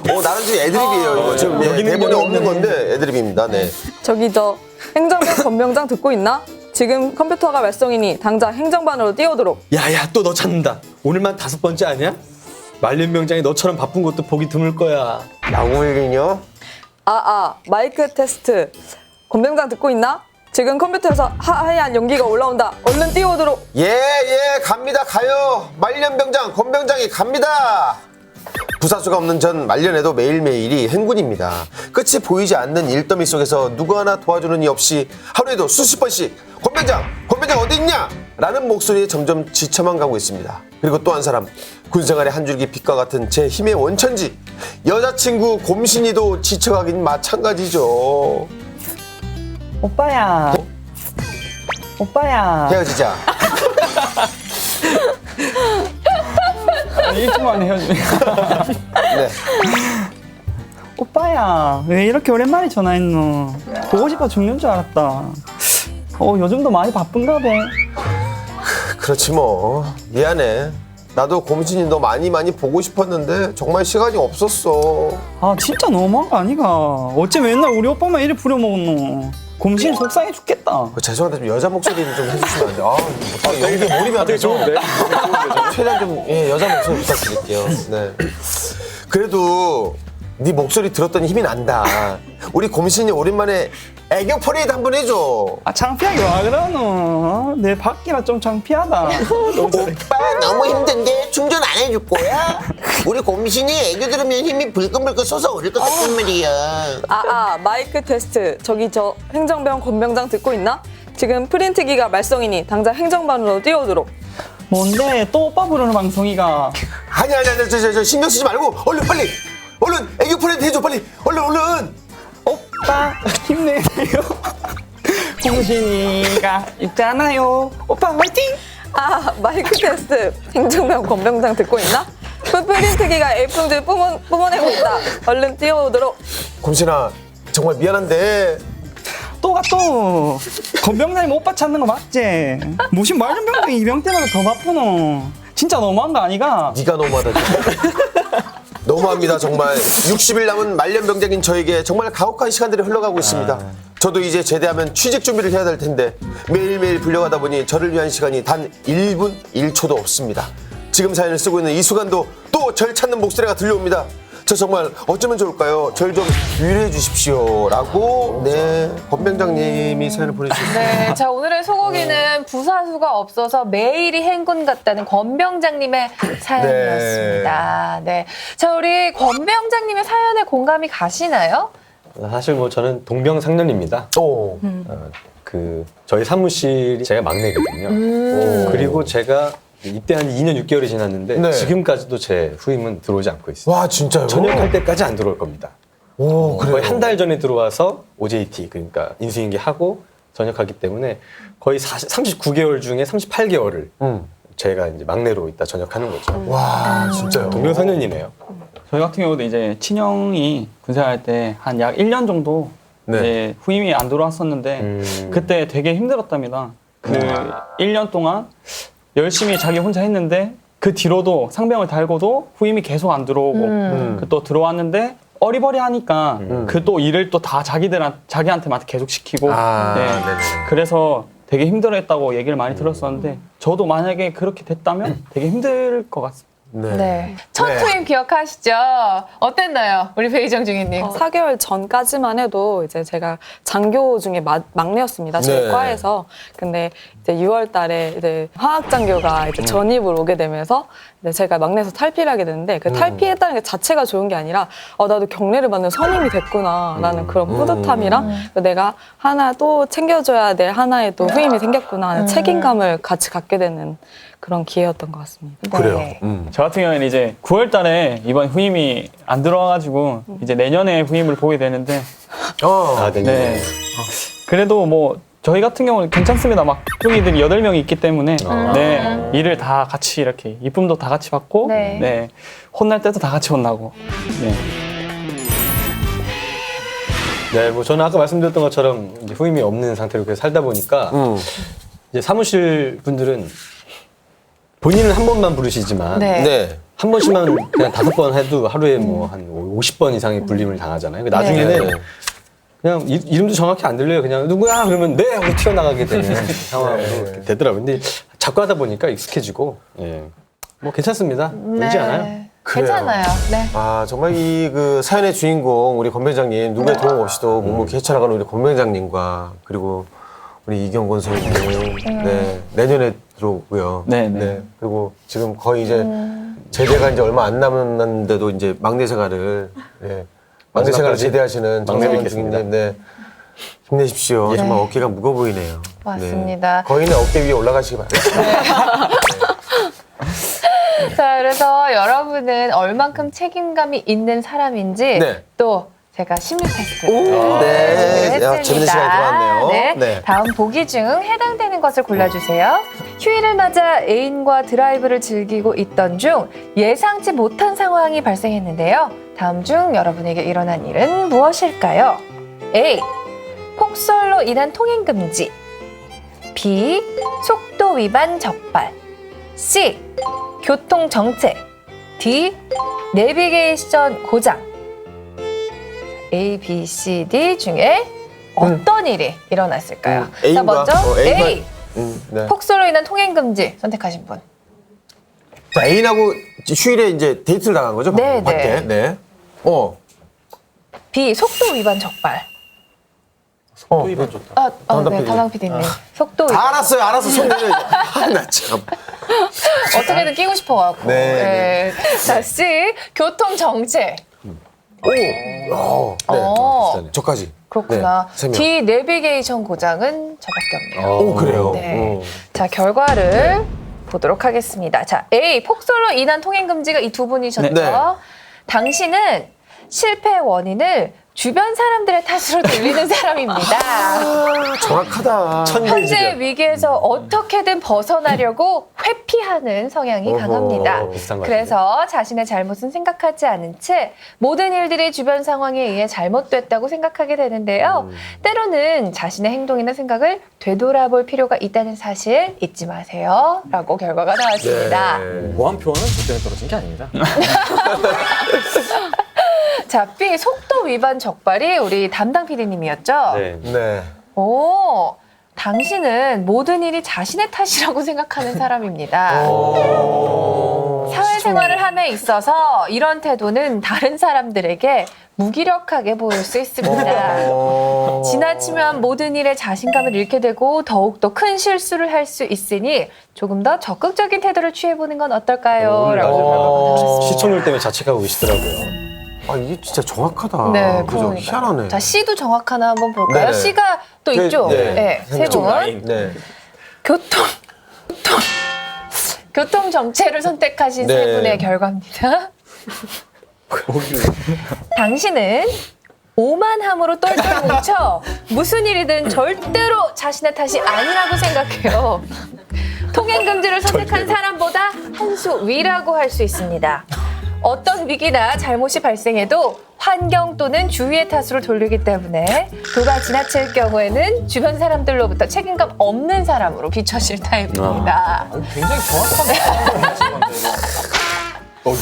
나는 지금 애드립이에요. 이거 지금 대본에 없는 건데 애드립입니다. 네. 저기 저 행정병 권병장 듣고 있나? 지금 컴퓨터가 말썽이니 당장 행정반으로 뛰어오도록. 야야, 또 너 찾는다. 오늘만 5번째 아니야? 말년병장이 너처럼 바쁜 것도 보기 드물 거야. 야구일긴요? 마이크 테스트. 권병장 듣고 있나? 지금 컴퓨터에서 하얀 연기가 올라온다. 얼른 뛰어오도록. 예, 갑니다. 가요. 말년병장, 권병장이 갑니다. 부사수가 없는 전 말년에도 매일매일이 행군입니다. 끝이 보이지 않는 일더미 속에서 누구 하나 도와주는 이 없이 하루에도 수십 번씩 권병장 어디 있냐? 라는 목소리에 점점 지쳐만 가고 있습니다. 그리고 또 한 사람, 군생활의 한 줄기 빛과 같은 제 힘의 원천지, 여자친구 곰신이도 지쳐가긴 마찬가지죠. 오빠야. 헤어지자. 일주일 만에 헤어지네. 네. 오빠야, 왜 이렇게 오랜만에 전화했노? 보고 싶어 죽는 줄 알았다. 요즘도 많이 바쁜가 봐. 그렇지 뭐. 미안해. 나도 곰신이 너 많이 보고 싶었는데 정말 시간이 없었어. 아, 진짜 너무한 거 아니가? 어째 맨날 우리 오빠만 이리 부려먹었노? 곰신 속상해 죽겠다. 죄송한데 좀 여자 목소리를 좀 해주시면 안 돼요? 연기에 몰입이 안 돼서. 최대한 좀 여자 목소리 부탁드릴게요. 네. 그래도 네 목소리 들었더니 힘이 난다. 우리 곰신이 오랜만에 애교 퍼레이드 한번 해줘. 아 창피하게 와 그러노? 내 밖이라 좀 창피하다. 오빠 너무 힘든데 충전 안 해줄 거야? 우리 곰신이 애교 들으면 힘이 불끈불끈 솟아오를 것 같단 말이야. 마이크 테스트. 저기 저 행정병 권병장 듣고 있나? 지금 프린트기가 말썽이니 당장 행정반으로 뛰어오도록. 뭔데 또 오빠 부르는 방송이가? 아니야 저 신경 쓰지 말고 얼른 빨리 얼른 애교 퍼레이드 해줘 빨리 얼른. 오빠 힘내세요. 공신이가 있잖아요. 오빠 화이팅! 마이크 테스트. 행정병 권병장 듣고 있나? 프린트기가 A품질 뿜어내고 있다. 얼른 뛰어오도록. 곰신아 정말 미안한데 또 건병장님 오빠 찾는 거 맞지? 무슨 말년병장이 이병 때마다 더 바쁘노. 진짜 너무한 거 아니가? 네가 너무하다 진짜. 너무합니다 정말. 60일 남은 말년병장인 저에게 정말 가혹한 시간들이 흘러가고 있습니다. 저도 이제 제대하면 취직 준비를 해야 될 텐데 매일매일 불려가다 보니 저를 위한 시간이 단 1분 1초도 없습니다. 지금 사연을 쓰고 있는 이 순간도 또 절 찾는 목소리가 들려옵니다. 저 정말 어쩌면 좋을까요? 절 좀 위로해 주십시오. 라고 권병장님이 사연을 보내주셨습니다. 네, 자 오늘의 소고기는 부사수가 없어서 매일이 행군 같다는 권병장님의 사연이었습니다. 네, 자 우리 권병장님의 사연에 공감이 가시나요? 사실 뭐 저는 동병상련입니다. 저희 사무실이 제가 막내거든요. 그리고 제가 입대한 지 2년 6개월이 지났는데 네. 지금까지도 제 후임은 들어오지 않고 있어요. 와 진짜요? 전역할 때까지 안 들어올 겁니다. 오, 그래요? 거의 한 달 전에 들어와서 OJT 그러니까 인수인계 하고 전역하기 때문에 거의 39개월 중에 38개월을 제가 이제 막내로 있다 전역하는 거죠. 와 진짜요? 동병상련이네요. 저희 같은 경우도 이제 친형이 군생활 때 한 약 1년 정도 이제 후임이 안 들어왔었는데 그때 되게 힘들었답니다. 그 1년 동안 열심히 자기 혼자 했는데 그 뒤로도 상병을 달고도 후임이 계속 안 들어오고 그 또 들어왔는데 어리버리하니까 그 또 일을 또 다 자기한테만 계속 시키고 그래서 되게 힘들어했다고 얘기를 많이 들었었는데 저도 만약에 그렇게 됐다면 되게 힘들 것 같습니다. 네. 첫 후임 기억하시죠? 어땠나요? 우리 배희정 중위님. 4개월 전까지만 해도 이제 제가 장교 중에 막내였습니다. 저희 네. 과에서. 근데 이제 6월 달에 이제 화학장교가 이제 전입을 오게 되면서 이제 제가 막내에서 탈피를 하게 되는데 그 탈피했다는 게 자체가 좋은 게 아니라 나도 경례를 받는 선임이 됐구나라는 그런 뿌듯함이랑 내가 하나 또 챙겨줘야 될 하나의 또 후임이 생겼구나 하는 책임감을 같이 갖게 되는 그런 기회였던 것 같습니다. 그래요. 저 같은 경우에는 이제 9월 달에 이번 후임이 안 들어와가지고 이제 내년에 후임을 보게 되는데 내년에. 그래도 뭐 저희 같은 경우는 괜찮습니다. 막둥이들이 8명이 있기 때문에 일을 다 같이 이렇게 이쁨도 다 같이 받고 혼날 때도 다 같이 혼나고 뭐 저는 아까 말씀드렸던 것처럼 이제 후임이 없는 상태로 계속 살다 보니까 이제 사무실 분들은 본인은 한 번만 부르시지만 한 번씩만 그냥 5번 해도 하루에 뭐 한 50번 이상의 불림을 당하잖아요. 나중에는 그냥 이름도 정확히 안 들려요. 그냥 누구야? 그러면 네! 하고 튀어나가게 되는 상황으로 되더라고요. 근데 자꾸 하다 보니까 익숙해지고 뭐 괜찮습니다. 울지 않아요. 괜찮아요. 네. 정말 이 그 사연의 주인공 우리 권병장님 누구의 도움 없이도 묵묵히 헤쳐나가는 우리 권병장님과 그리고 우리 이경곤 선생님 내년에 들어오고요. 그리고 지금 거의 이제 제대가 이제 얼마 안 남았는데도 이제 막내 생활을 막내 생활을 제대하시는 막내 중인데 힘내십시오. 정말 어깨가 무거워 보이네요. 맞습니다. 거인의 어깨 위에 올라가시기 바랍니다. 자, 그래서 여러분은 얼만큼 책임감이 있는 사람인지 또 제가 심리 테스트를 재밌는 시간이 들어왔네요. 다음 보기 중 해당되는 것을 골라주세요. 휴일을 맞아 애인과 드라이브를 즐기고 있던 중 예상치 못한 상황이 발생했는데요. 다음 중 여러분에게 일어난 일은 무엇일까요? A. 폭설로 인한 통행 금지. B. 속도 위반 적발. C. 교통 정체. D. 내비게이션 고장. A, B, C, D 중에 어떤 일이 일어났을까요? 자, 먼저 A. 폭설로 인한 통행 금지 선택하신 분. 자, 애인하고 휴일에 이제 데이트를 나간 거죠? 네, 밖에. B. 속도 위반 적발. 속도 위반 좋다. 네, 담당 PD님. 속도 위반. 알았어. 손 내려. 나 참. 어떻게든 끼고 싶어갖고. 네. 자, C. 교통 정체. 네. 저까지. 그렇구나. 네, 3명. D. 내비게이션 고장은 저밖에 없네요. 오, 그래요? 네. 자, 결과를 보도록 하겠습니다. 자, A. 폭설로 인한 통행 금지가 이 두 분이셨죠? 네. 당신은 실패의 원인을 주변 사람들의 탓으로 돌리는 사람입니다. 정확하다. 현재 위기에서 어떻게든 벗어나려고 회피하는 성향이 강합니다. 비슷한 것 그래서 자신의 잘못은 생각하지 않은 채 모든 일들이 주변 상황에 의해 잘못됐다고 생각하게 되는데요. 때로는 자신의 행동이나 생각을 되돌아볼 필요가 있다는 사실 잊지 마세요. 라고 결과가 나왔습니다. 보안 표현은 저 때문에 떨어진 게 아닙니다. 자, B. 속도 위반 적발이 우리 담당 PD님이었죠? 네. 오, 당신은 모든 일이 자신의 탓이라고 생각하는 사람입니다. 사회생활을 함에 있어서 이런 태도는 다른 사람들에게 무기력하게 보일 수 있습니다. 지나치면 모든 일에 자신감을 잃게 되고 더욱더 큰 실수를 할 수 있으니 조금 더 적극적인 태도를 취해보는 건 어떨까요? 라고 결과가 나왔습니다. 시청률 때문에 자책하고 계시더라고요. 아, 이게 진짜 정확하다. 네, 그죠? 그러니까. 희한하네. 자, C도 정확하나 한번 볼까요? 네. C가 또 있죠? 네, 세 분. 네. 교통 정체를 선택하신 네. 세 분의 결과입니다. 당신은 오만함으로 똘똘 뭉쳐 무슨 일이든 절대로 자신의 탓이 아니라고 생각해요. 통행 금지를 선택한 사람보다 한 수 위라고 할 수 있습니다. 어떤 위기나 잘못이 발생해도 환경 또는 주위의 탓으로 돌리기 때문에 도가 지나칠 경우에는 주변 사람들로부터 책임감 없는 사람으로 비춰질 타입입니다. 굉장히 정확한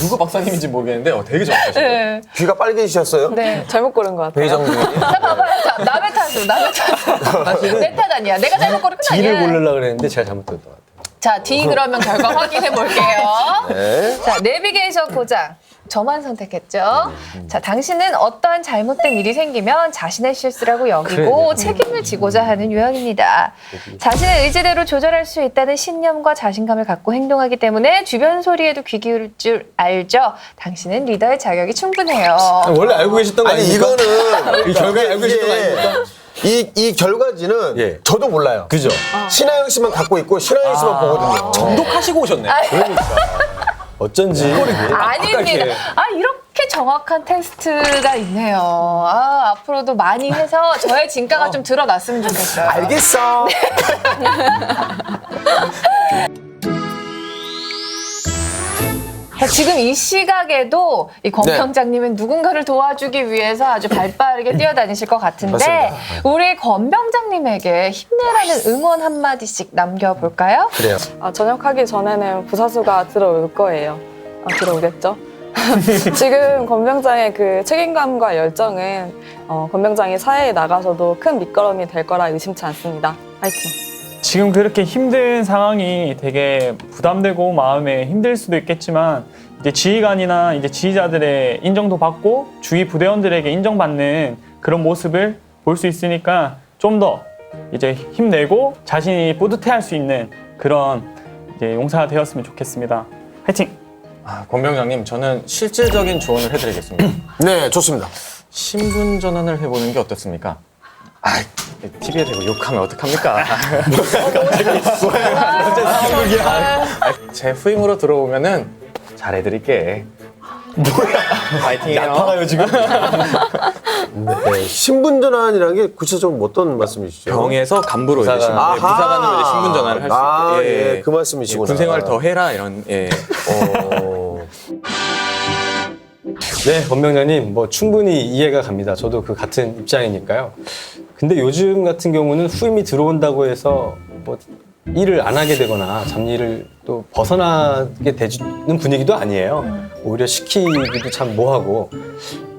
누가 박사님인지 모르겠는데 되게 정확하시네요. 네. 귀가 빨개지셨어요? 네. 잘못 고른 것 같아요. 배정님. 자, 봐봐요. 자, 남의 탓으로. 내 탓 아니야. 내가 잘못 고른 건 D를 아니야. 고르려고 그랬는데 제가 잘못했던 것 같아요. 자, D 그러면 결과 확인해 볼게요. 네. 자, 내비게이션 고장. 저만 선택했죠. 자, 당신은 어떠한 잘못된 일이 생기면 자신의 실수라고 여기고 책임을 지고자 하는 유형입니다. 자신의 의지대로 조절할 수 있다는 신념과 자신감을 갖고 행동하기 때문에 주변 소리에도 귀 기울일 줄 알죠. 당신은 리더의 자격이 충분해요. 원래 알고 계셨던 거 아니, 아닙니까? 이거는 이 결과에 알고 계셨던 거 아닙니까? 이 결과지는 예. 저도 몰라요. 그죠? 신하영 씨만 갖고 있고 신하영 씨만 보거든요. 정독하시고 오셨네. 어쩐지. 아닙니다. 아, 이렇게 정확한 테스트가 있네요. 아, 앞으로도 많이 해서 저의 진가가 좀 드러났으면 좋겠어요. 알겠어. 자, 지금 이 시각에도 이 권병장님은 누군가를 도와주기 위해서 아주 발빠르게 뛰어다니실 것 같은데 맞습니다. 우리 권병장님에게 힘내라는 응원 한마디씩 남겨볼까요? 그래요. 전역하기 전에는 부사수가 들어올 거예요. 들어오겠죠? 지금 권병장의 그 책임감과 열정은 권병장이 사회에 나가서도 큰 밑거름이 될 거라 의심치 않습니다. 화이팅! 지금 그렇게 힘든 상황이 되게 부담되고 마음에 힘들 수도 있겠지만 이제 지휘관이나 이제 지휘자들의 인정도 받고 주위 부대원들에게 인정받는 그런 모습을 볼 수 있으니까 좀 더 이제 힘내고 자신이 뿌듯해할 수 있는 그런 이제 용사가 되었으면 좋겠습니다. 화이팅! 권병장님, 저는 실질적인 조언을 해드리겠습니다. 네, 좋습니다. 신분 전환을 해보는 게 어떻습니까? TV에 대고 욕하면 어떡합니까? 제 후임으로 들어오면은 잘해드릴게. 뭐야? 파이팅해요. 아파가요 지금? 네, 신분전환이라는 게 구체적으로 어떤 말씀이시죠? 병에서 간부로 이제 부사관. 부사관으로 이제 신분 전환을 할 수 있게. 예, 그 말씀이시구나. 군 생활 더 해라 이런. 예. 네, 권병장님, 뭐 충분히 이해가 갑니다. 저도 그 같은 입장이니까요. 근데 요즘 같은 경우는 후임이 들어온다고 해서 뭐 일을 안 하게 되거나 잡일을 또 벗어나게 되는 분위기도 아니에요. 오히려 시키기도 참 뭐하고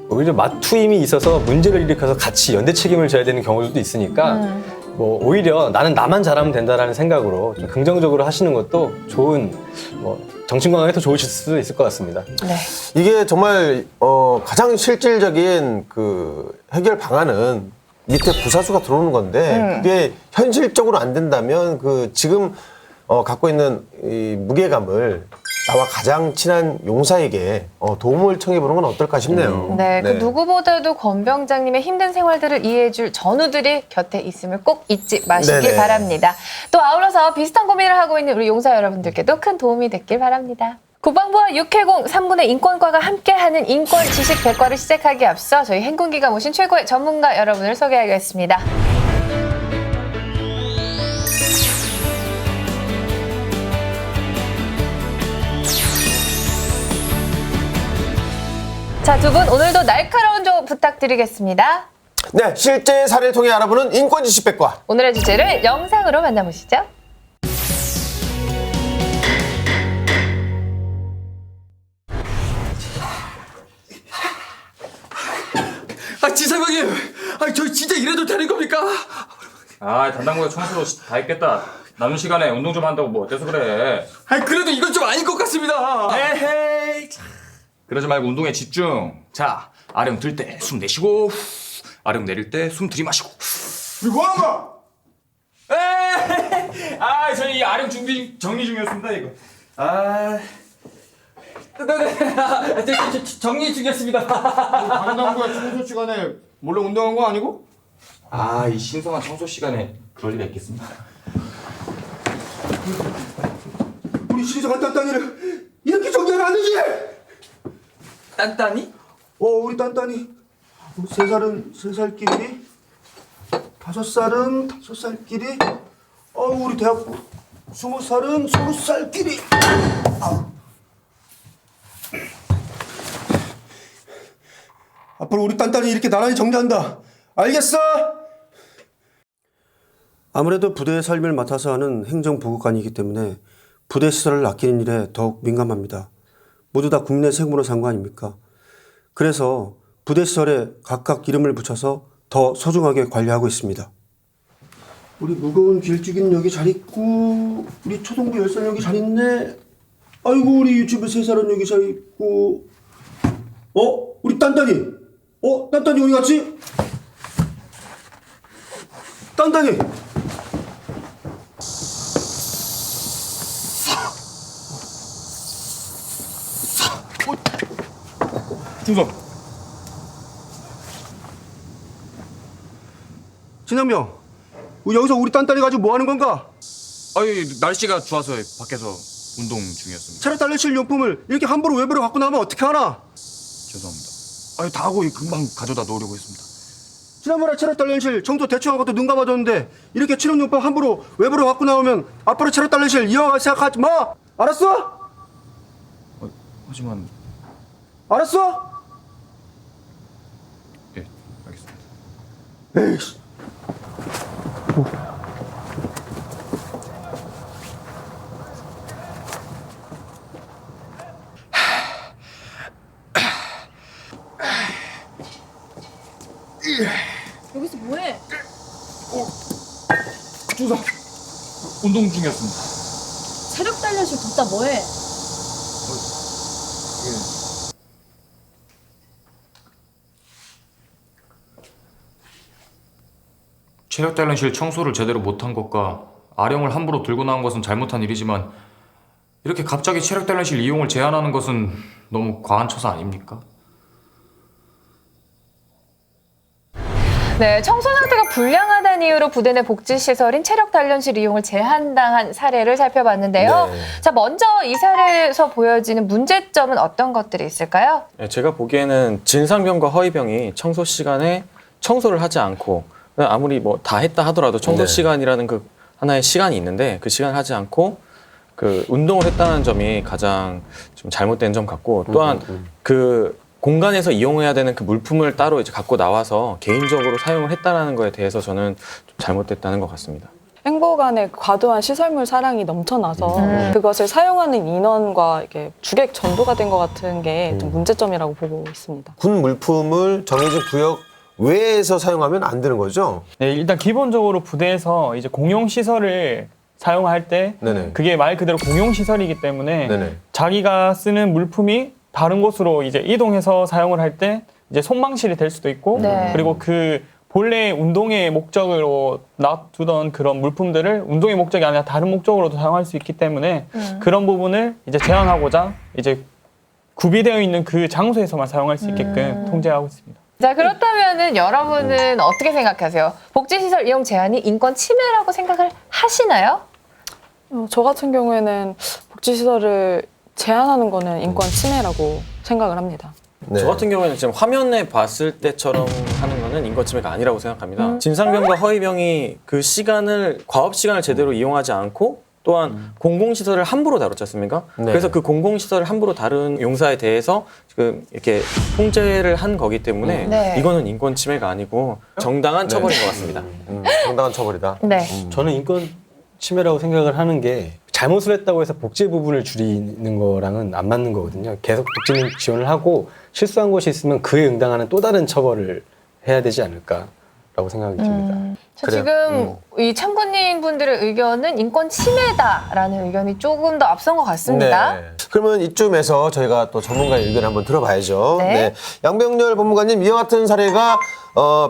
오히려 맞투임이 있어서 문제를 일으켜서 같이 연대 책임을 져야 되는 경우들도 있으니까 뭐 오히려 나는 나만 잘하면 된다라는 생각으로 좀 긍정적으로 하시는 것도 좋은 뭐 정신 건강에 더 좋으실 수도 있을 것 같습니다. 네. 이게 정말 가장 실질적인 그 해결 방안은 밑에 부사수가 들어오는 건데 그게 현실적으로 안 된다면 그 지금 갖고 있는 이 무게감을 나와 가장 친한 용사에게 도움을 청해보는 건 어떨까 싶네요. 네, 그 누구보다도 권병장님의 힘든 생활들을 이해해줄 전우들이 곁에 있음을 꼭 잊지 마시길 네네. 바랍니다. 또 아울러서 비슷한 고민을 하고 있는 우리 용사 여러분들께도 큰 도움이 됐길 바랍니다. 국방부와 육해공 3군의 인권과가 함께하는 인권 지식 백과를 시작하기에 앞서 저희 행군기가 모신 최고의 전문가 여러분을 소개하겠습니다. 자, 두 분 오늘도 날카로운 조언 부탁드리겠습니다. 네, 실제 사례를 통해 알아보는 인권지식백과. 오늘의 주제를 영상으로 만나보시죠. 지상병님, 저 진짜 이래도 되는 겁니까? 담당부가 청소로 다 했겠다. 남은 시간에 운동 좀 한다고 뭐 어때서 그래? 그래도 이건 좀 아닌 것 같습니다. 에헤이. 그러지 말고 운동에 집중. 자, 아령 들 때 숨 내쉬고, 아령 내릴 때 숨 들이마시고. 이거 뭐 하는 거야? 에헤이. 저희 이 아령 준비 정리 중이었습니다 이거. 정리 중이었습니다. 담당부가 청소 시간에 몰래 운동한 거 아니고? 이 신성한 청소 시간에 그럴 리가 있겠습니까? 우리 신성한 딴딴이를 이렇게 정리하면 안 되지! 딴딴이? 우리 딴딴이 3살은 3살끼리, 5살은 5살끼리, 우리 대학부 20살은 20살끼리. 앞으로 우리 딴딴이 이렇게 나란히 정리한다. 알겠어? 아무래도 부대의 삶을 맡아서 하는 행정보고관이기 때문에 부대 시설을 아끼는 일에 더욱 민감합니다. 모두 다 국민의 세금으로 산 거 아닙니까? 그래서 부대 시설에 각각 이름을 붙여서 더 소중하게 관리하고 있습니다. 우리 무거운 길쭉이는 여기 잘 있고, 우리 초등부 10살 여기 잘 있네. 아이고, 우리 유치부 3살은 여기 잘 있고. 우리 딴딴이. 딴딴이 어디 갔지? 딴딴이. 중성. 진영명, 여기서 우리 딴딴이 가지고 뭐 하는 건가? 날씨가 좋아서 밖에서 운동 중이었습니다. 차례 딸려칠 용품을 이렇게 함부로 외부로 갖고 나오면 어떻게 하나? 죄송합니다. 다 하고 금방 가져다 놓으려고 했습니다. 지난번에 체력 단련실 청소 대충 한 것도 눈 감아줬는데 이렇게 치료용품 함부로 외부로 갖고 나오면 앞으로 체력 단련실 이어갈 생각하지 마! 알았어? 하지만 알았어? 예, 알겠습니다. 에이씨. 여기서 뭐해? 중성. 운동 중이었습니다. 체력 단련실 뒀다 뭐해? 체력 단련실 청소를 제대로 못한 것과 아령을 함부로 들고 나온 것은 잘못한 일이지만 이렇게 갑자기 체력 단련실 이용을 제한하는 것은 너무 과한 처사 아닙니까? 네, 청소 상태가 불량하다는 이유로 부대 내 복지시설인 체력단련실 이용을 제한당한 사례를 살펴봤는데요. 네. 자, 먼저 이 사례에서 보여지는 문제점은 어떤 것들이 있을까요? 네, 제가 보기에는 진상병과 허위병이 청소 시간에 청소를 하지 않고 아무리 뭐 다 했다 하더라도 청소 네. 시간이라는 그 하나의 시간이 있는데 그 시간을 하지 않고 그 운동을 했다는 점이 가장 좀 잘못된 점 같고 또한 그 공간에서 이용해야 되는 그 물품을 따로 이제 갖고 나와서 개인적으로 사용을 했다는 거에 대해서 저는 좀 잘못됐다는 것 같습니다. 행보관에 과도한 시설물 사랑이 넘쳐나서 그것을 사용하는 인원과 이게 주객 전도가 된 것 같은 게 좀 문제점이라고 보고 있습니다. 군 물품을 정해진 구역 외에서 사용하면 안 되는 거죠? 네, 일단 기본적으로 부대에서 이제 공용 시설을 사용할 때 네네. 그게 말 그대로 공용 시설이기 때문에 네네. 자기가 쓰는 물품이 다른 곳으로 이제 이동해서 사용을 할 때 이제 손망실이 될 수도 있고 네. 그리고 그 본래 운동의 목적으로 놔두던 그런 물품들을 운동의 목적이 아니라 다른 목적으로도 사용할 수 있기 때문에 그런 부분을 이제 제한하고자 이제 구비되어 있는 그 장소에서만 사용할 수 있게끔 통제하고 있습니다. 자, 그렇다면은 여러분은 어떻게 생각하세요? 복지시설 이용 제한이 인권 침해라고 생각을 하시나요? 저 같은 경우에는 복지시설을 제한하는 거는 인권 침해라고 생각을 합니다. 네. 저 같은 경우에는 지금 화면에 봤을 때처럼 하는 거는 인권침해가 아니라고 생각합니다. 진상병과 허위병이 그 시간을 과업 시간을 제대로 이용하지 않고 또한 공공시설을 함부로 다뤘지 않습니까? 네. 그래서 그 공공시설을 함부로 다룬 용사에 대해서 지금 이렇게 통제를 한 거기 때문에 네. 이거는 인권침해가 아니고 정당한 처벌인 것 같습니다. 정당한 처벌이다. 네. 저는 인권 침해라고 생각을 하는 게 잘못을 했다고 해서 복지 부분을 줄이는 거랑은 안 맞는 거거든요. 계속 복지 지원을 하고 실수한 것이 있으면 그에 응당하는 또 다른 처벌을 해야 되지 않을까라고 생각이 듭니다. 자, 그래요. 지금 이 참고인 분들의 의견은 인권 침해다라는 의견이 조금 더 앞선 것 같습니다. 네. 그러면 이쯤에서 저희가 또 전문가의 의견을 한번 들어봐야죠. 네. 양병렬 법무관님, 이와 같은 사례가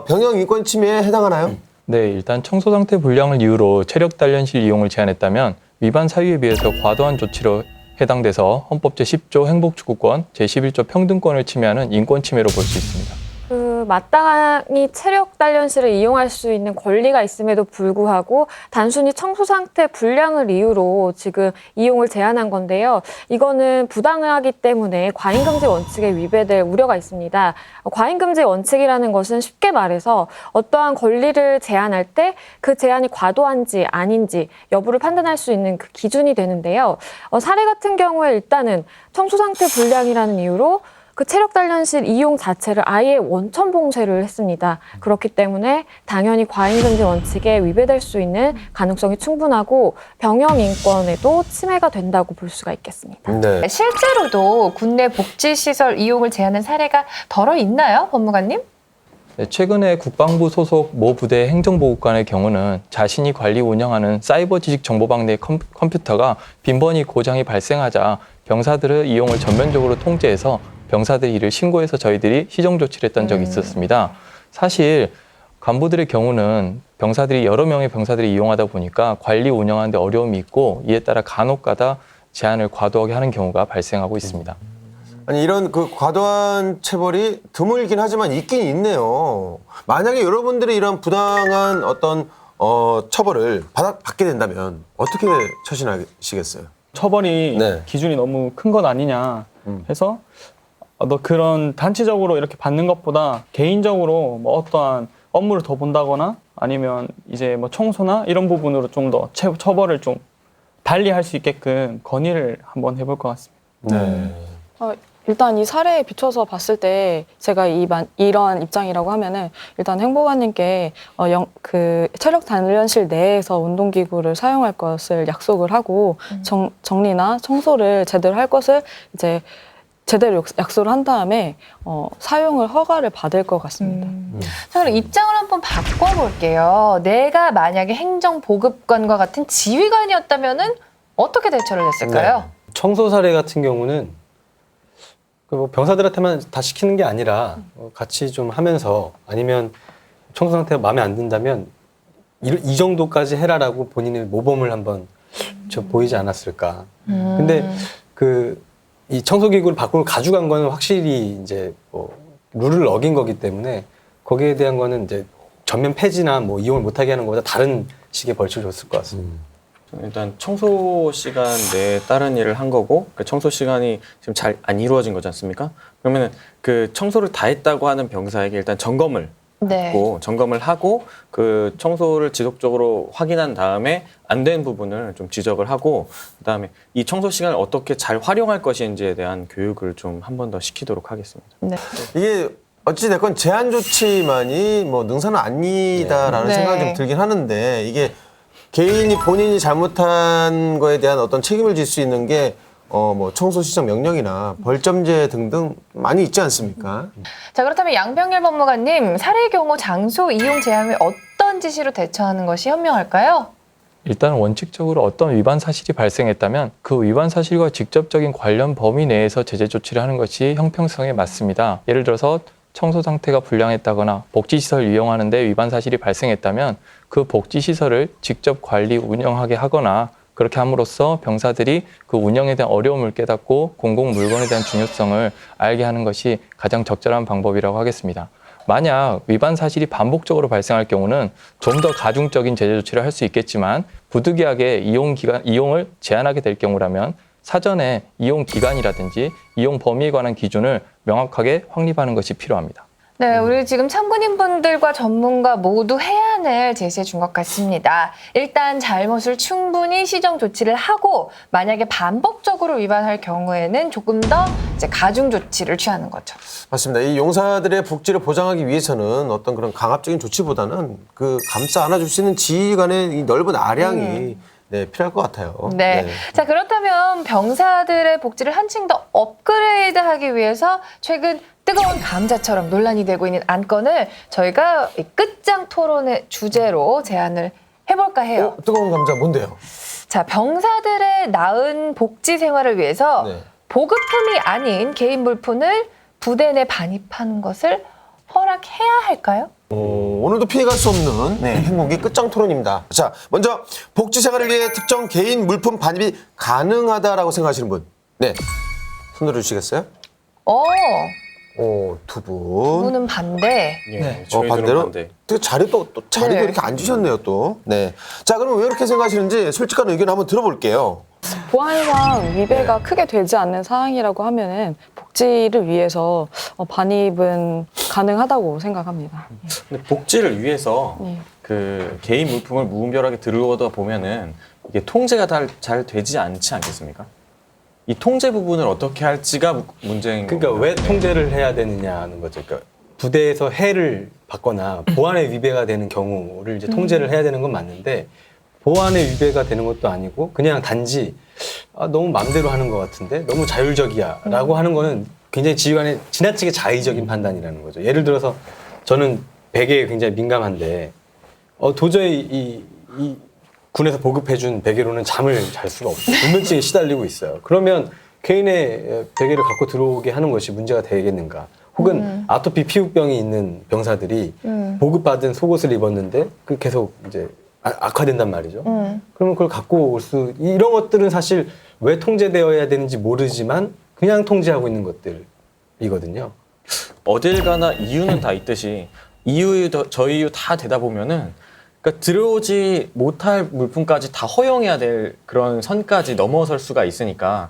병영 인권 침해에 해당하나요? 네, 일단 청소 상태 불량을 이유로 체력 단련실 이용을 제한했다면 위반 사유에 비해서 과도한 조치로 해당돼서 헌법 제10조 행복추구권, 제11조 평등권을 침해하는 인권 침해로 볼 수 있습니다. 마땅히 체력 단련실을 이용할 수 있는 권리가 있음에도 불구하고 단순히 청소 상태 불량을 이유로 지금 이용을 제한한 건데요. 이거는 부당하기 때문에 과잉금지 원칙에 위배될 우려가 있습니다. 과잉금지 원칙이라는 것은 쉽게 말해서 어떠한 권리를 제한할 때 그 제한이 과도한지 아닌지 여부를 판단할 수 있는 그 기준이 되는데요. 사례 같은 경우에 일단은 청소 상태 불량이라는 이유로 그 체력 단련실 이용 자체를 아예 원천 봉쇄를 했습니다. 그렇기 때문에 당연히 과잉금지 원칙에 위배될 수 있는 가능성이 충분하고 병영 인권에도 침해가 된다고 볼 수가 있겠습니다. 네. 실제로도 군내 복지시설 이용을 제한한 사례가 덜어 있나요, 법무관님? 네, 최근에 국방부 소속 모 부대 행정보급관의 경우는 자신이 관리 운영하는 사이버 지식 정보방 내 컴퓨터가 빈번히 고장이 발생하자 병사들의 이용을 전면적으로 통제해서 병사들이 이를 신고해서 저희들이 시정 조치를 했던 적이 있었습니다. 사실 간부들의 경우는 병사들이 여러 명의 병사들이 이용하다 보니까 관리 운영하는 데 어려움이 있고 이에 따라 간혹가다 제한을 과도하게 하는 경우가 발생하고 있습니다. 아니 이런 그 과도한 체벌이 드물긴 하지만 있긴 있네요. 만약에 여러분들이 이런 부당한 어떤 처벌을 받게 된다면 어떻게 처신하시겠어요? 처벌이 네. 기준이 너무 큰 것 아니냐 해서 너 그런 단체적으로 이렇게 받는 것보다 개인적으로 뭐 어떠한 업무를 더 본다거나 아니면 이제 뭐 청소나 이런 부분으로 좀 더 처벌을 좀 달리 할 수 있게끔 건의를 한번 해볼 것 같습니다. 네. 일단 이 사례에 비춰서 봤을 때 제가 이러한 입장이라고 하면은 일단 행보관님께 그 체력 단련실 내에서 운동기구를 사용할 것을 약속을 하고 정리나 청소를 제대로 할 것을 이제 제대로 약속을 한 다음에 사용을 허가를 받을 것 같습니다. 자, 그럼 입장을 한번 바꿔볼게요. 내가 만약에 행정보급관과 같은 지휘관이었다면은 어떻게 대처를 했을까요? 네. 청소 사례 같은 경우는 뭐 병사들한테만 다 시키는 게 아니라 같이 좀 하면서 아니면 청소 상태가 마음에 안 든다면 이 정도까지 해라라고 본인의 모범을 한번 보이지 않았을까. 근데 이 청소기구를 밖으로 가져간 거는 확실히 이제 뭐 룰을 어긴 거기 때문에 거기에 대한 거는 이제 전면 폐지나 뭐 이용을 못하게 하는 것보다 다른 식의 벌칙을 줬을 것 같습니다. 일단 청소 시간 내에 다른 일을 한 거고 그 청소 시간이 지금 잘 안 이루어진 거지 않습니까? 그러면은 그 청소를 다 했다고 하는 병사에게 일단 점검을 하고 점검을 하고 그 청소를 지속적으로 확인한 다음에 안 된 부분을 좀 지적을 하고 그다음에 이 청소 시간을 어떻게 잘 활용할 것인지에 대한 교육을 좀 한 번 더 시키도록 하겠습니다. 네. 이게 어찌 됐건 제한 조치만이 뭐 능사는 아니다라는 네. 생각이 좀 들긴 하는데 이게 본인이 잘못한 거에 대한 어떤 책임을 질 수 있는 게 뭐 청소 시정 명령이나 벌점제 등등 많이 있지 않습니까? 자, 그렇다면 양병열 법무관님, 살해의 경우 장소 이용 제한 후에 어떤 지시로 대처하는 것이 현명할까요? 일단 원칙적으로 어떤 위반 사실이 발생했다면 그 위반 사실과 직접적인 관련 범위 내에서 제재 조치를 하는 것이 형평성에 맞습니다. 예를 들어서 청소 상태가 불량했다거나 복지시설 이용하는데 위반 사실이 발생했다면 그 복지시설을 직접 관리, 운영하게 하거나 그렇게 함으로써 병사들이 그 운영에 대한 어려움을 깨닫고 공공 물건에 대한 중요성을 알게 하는 것이 가장 적절한 방법이라고 하겠습니다. 만약 위반 사실이 반복적으로 발생할 경우는 좀 더 가중적인 제재 조치를 할 수 있겠지만 부득이하게 이용을 제한하게 될 경우라면 사전에 이용 기간이라든지 이용 범위에 관한 기준을 명확하게 확립하는 것이 필요합니다. 네, 우리 지금 참고인분들과 전문가 모두 해안을 제시해 준 것 같습니다. 일단 잘못을 충분히 시정 조치를 하고 만약에 반복적으로 위반할 경우에는 조금 더 이제 가중 조치를 취하는 거죠. 맞습니다. 이 용사들의 복지를 보장하기 위해서는 어떤 그런 강압적인 조치보다는 그 감싸 안아줄 수 있는 지휘관의 이 넓은 아량이 네, 필요할 것 같아요. 네. 자, 그렇다면 병사들의 복지를 한층 더 업그레이드하기 위해서 최근 뜨거운 감자처럼 논란이 되고 있는 안건을 저희가 이 끝장 토론의 주제로 제안을 해볼까 해요. 뜨거운 감자 뭔데요? 자, 병사들의 나은 복지 생활을 위해서 네. 보급품이 아닌 개인 물품을 부대 내 반입하는 것을 허락해야 할까요? 오늘도 피해갈 수 없는 행복이 끝장 토론입니다. 자, 먼저 복지 생활을 위해 특정 개인 물품 반입이 가능하다라고 생각하시는 분, 네, 손 들어주시겠어요? 두 분. 두 분은 반대. 네, 반대로? 반대. 또 자리도 네. 이렇게 앉으셨네요, 또. 네. 자, 그럼 왜 그렇게 생각하시는지 솔직한 의견 한번 들어볼게요. 보안상 위배가 크게 되지 않는 사항이라고 하면은 복지를 위해서 반입은 가능하다고 생각합니다. 근데 복지를 위해서 네. 그 개인 물품을 무분별하게 들어오다 보면은 이게 통제가 잘 되지 않지 않겠습니까? 이 통제 부분을 어떻게 할지가 문제인 그러니까 겁니다. 왜 통제를 해야 되느냐는 거죠. 그러니까 부대에서 해를 받거나 보안에 위배가 되는 경우를 이제 통제를 해야 되는 건 맞는데 보안에 위배가 되는 것도 아니고 그냥 단지 너무 마음대로 하는 것 같은데 너무 자율적이야 라고 하는 거는 굉장히 지휘관의 지나치게 자의적인 판단이라는 거죠. 예를 들어서 저는 베개에 굉장히 민감한데 도저히 이 군에서 보급해준 베개로는 잠을 잘 수가 없어요. 불면증에 시달리고 있어요. 그러면 개인의 베개를 갖고 들어오게 하는 것이 문제가 되겠는가? 혹은 아토피 피부병이 있는 병사들이 보급받은 속옷을 입었는데 그 계속 이제 악화된단 말이죠. 그러면 그걸 갖고 올 이런 것들은 사실 왜 통제되어야 되는지 모르지만 그냥 통제하고 있는 것들이거든요. 어딜 가나 이유는 다 있듯이 이유 저 이유 다 되다 보면은 그러니까 들어오지 못할 물품까지 다 허용해야 될 그런 선까지 넘어설 수가 있으니까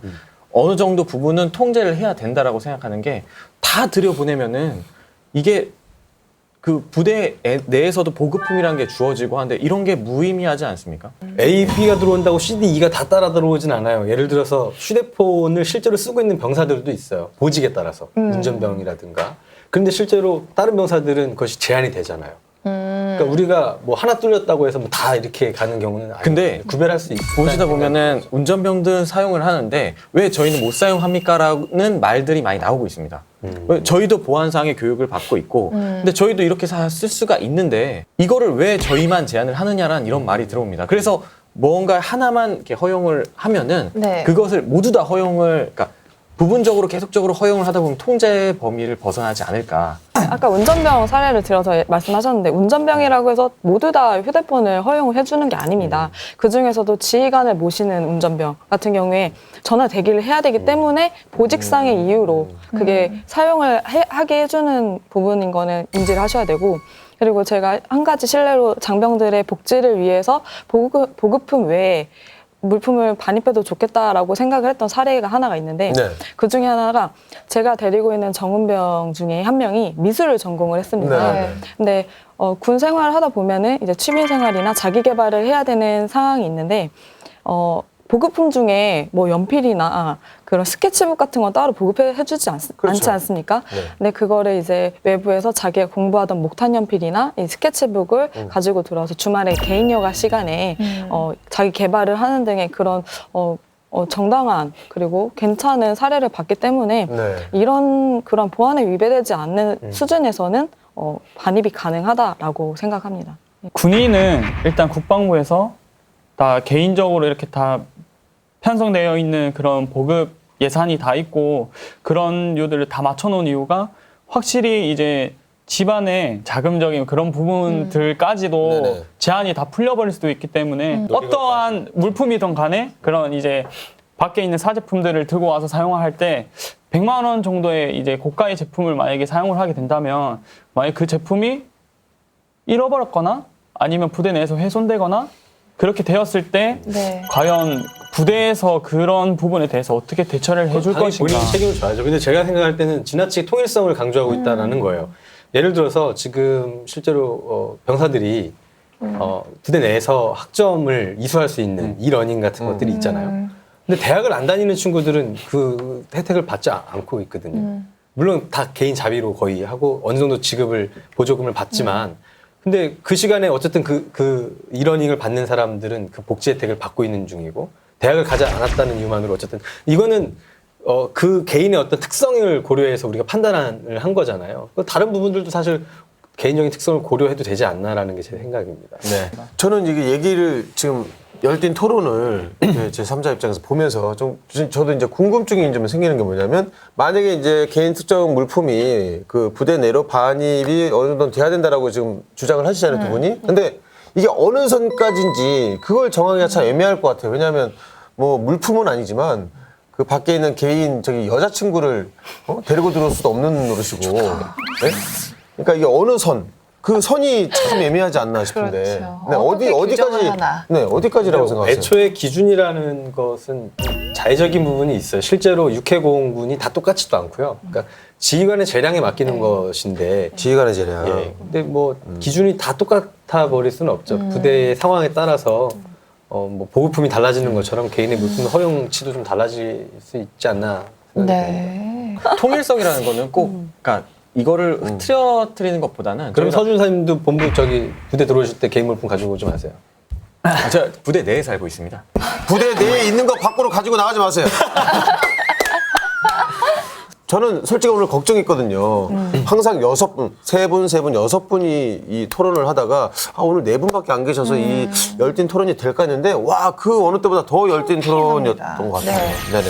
어느 정도 부분은 통제를 해야 된다라고 생각하는 게 다 들여보내면은 이게 그 부대 내에서도 보급품이라는 게 주어지고 하는데 이런 게 무의미하지 않습니까? A, B가 들어온다고 C, D, E가 다 따라 들어오진 않아요. 예를 들어서 휴대폰을 실제로 쓰고 있는 병사들도 있어요. 보직에 따라서. 운전병이라든가. 그런데 실제로 다른 병사들은 그것이 제한이 되잖아요. 그러니까 우리가 뭐 하나 뚫렸다고 해서 뭐 다 이렇게 가는 경우는 아니에요. 근데 구별할 수 있고 보시다 보면은 운전병들은 사용을 하는데 왜 저희는 못 사용합니까라는 말들이 많이 나오고 있습니다. 저희도 보안상의 교육을 받고 있고 근데 저희도 이렇게 쓸 수가 있는데 이거를 왜 저희만 제한을 하느냐라는 이런 말이 들어옵니다. 그래서 뭔가 하나만 이렇게 허용을 하면은 그것을 모두 다 허용을 그러니까 부분적으로 계속적으로 허용을 하다 보면 통제 범위를 벗어나지 않을까. 아까 운전병 사례를 들어서 말씀하셨는데 운전병이라고 해서 모두 다 휴대폰을 허용을 해주는 게 아닙니다. 그중에서도 지휘관을 모시는 운전병 같은 경우에 전화 대기를 해야 되기 때문에 보직상의 이유로 그게 사용을 하게 해주는 부분인 거는 인지를 하셔야 되고 그리고 제가 한 가지 실례로 장병들의 복지를 위해서 보급품 외에 물품을 반입해도 좋겠다라고 생각을 했던 사례가 하나가 있는데 그 중에 하나가 제가 데리고 있는 정은병 중에 한 명이 미술을 전공을 했습니다. 근데 군 생활을 하다 보면은 이제 취미 생활이나 자기 개발을 해야 되는 상황이 있는데 보급품 중에 뭐 연필이나 그런 스케치북 같은 건 따로 보급해주지 않지 않습니까? 근데 그거를 이제 외부에서 자기가 공부하던 목탄 연필이나 이 스케치북을 가지고 들어와서 주말에 개인 여가 시간에 자기 개발을 하는 등의 그런 정당한 그리고 괜찮은 사례를 봤기 때문에 네. 이런 그런 보안에 위배되지 않는 수준에서는 반입이 가능하다라고 생각합니다. 군인은 일단 국방부에서 다 개인적으로 이렇게 다 편성되어 있는 그런 보급 예산이 다 있고 그런 류들을 다 맞춰놓은 이유가 확실히 이제 집안의 자금적인 그런 부분들까지도 네네. 제한이 다 풀려버릴 수도 있기 때문에 어떠한 물품이든 간에 그런 이제 밖에 있는 사제품들을 들고 와서 사용할 때 100만 원 정도의 이제 고가의 제품을 만약에 사용을 하게 된다면 만약 그 제품이 잃어버렸거나 아니면 부대 내에서 훼손되거나 그렇게 되었을 때 네. 과연 부대에서 그런 부분에 대해서 어떻게 대처를 해줄 것인가. 본인이 책임을 져야죠. 근데 제가 생각할 때는 지나치게 통일성을 강조하고 있다는 거예요. 예를 들어서 지금 실제로 병사들이 부대 내에서 학점을 이수할 수 있는 이러닝 같은 것들이 있잖아요. 근데 대학을 안 다니는 친구들은 그 혜택을 받지 않고 있거든요. 물론 다 개인 자비로 거의 하고 어느 정도 지급을 보조금을 받지만 근데 그 시간에 어쨌든 그 이러닝을 받는 사람들은 그 복지 혜택을 받고 있는 중이고 대학을 가지 않았다는 이유만으로 어쨌든 이거는 그 개인의 어떤 특성을 고려해서 우리가 판단을 한 거잖아요. 다른 부분들도 사실 개인적인 특성을 고려해도 되지 않나라는 게 제 생각입니다. 네. 저는 이게 얘기를 지금 열띤 토론을 제 3자 입장에서 보면서 저도 이제 궁금증이 좀 생기는 게 뭐냐면 만약에 이제 개인 특정 물품이 그 부대 내로 반입이 어느 정도 돼야 된다라고 지금 주장을 하시잖아요, 두 분이. 근데 이게 어느 선까지인지 그걸 정하기가 참 애매할 것 같아요. 왜냐하면 뭐 물품은 아니지만 그 밖에 있는 개인 여자친구를 데리고 들어올 수도 없는 노릇이고. 네? 그러니까 이게 어느 선, 그 선이 참 애매하지 않나 싶은데. 그렇죠. 네, 어디까지, 네, 어디까지라고 생각하세요? 애초에 기준이라는 것은 자의적인 부분이 있어요. 실제로 육해공군이 다 똑같지도 않고요. 그러니까 지휘관의 재량에 맡기는 것인데. 지휘관의 재량. 예. 근데 뭐 기준이 다 똑같아 버릴 수는 없죠. 부대의 상황에 따라서 뭐 보급품이 달라지는 것처럼 개인의 물품 허용치도 좀 달라질 수 있지 않나 생각이 듭니다. 통일성이라는 거는 꼭 그러니까 이거를 흐트러뜨리는 것보다는 그럼 서준사님도 본부 부대 들어오실 때 개인 물품 가지고 오지 마세요. 제가 부대 내에 살고 있습니다. 부대 내에 있는 거 밖으로 가지고 나가지 마세요. 저는 솔직히 오늘 걱정했거든요. 항상 6분, 3분, 6분이 이 토론을 하다가 오늘 4분밖에 안 계셔서 이 열띤 토론이 될까 했는데 와, 그 어느 때보다 더 열띤 토론이었던 것 같아요. 네네.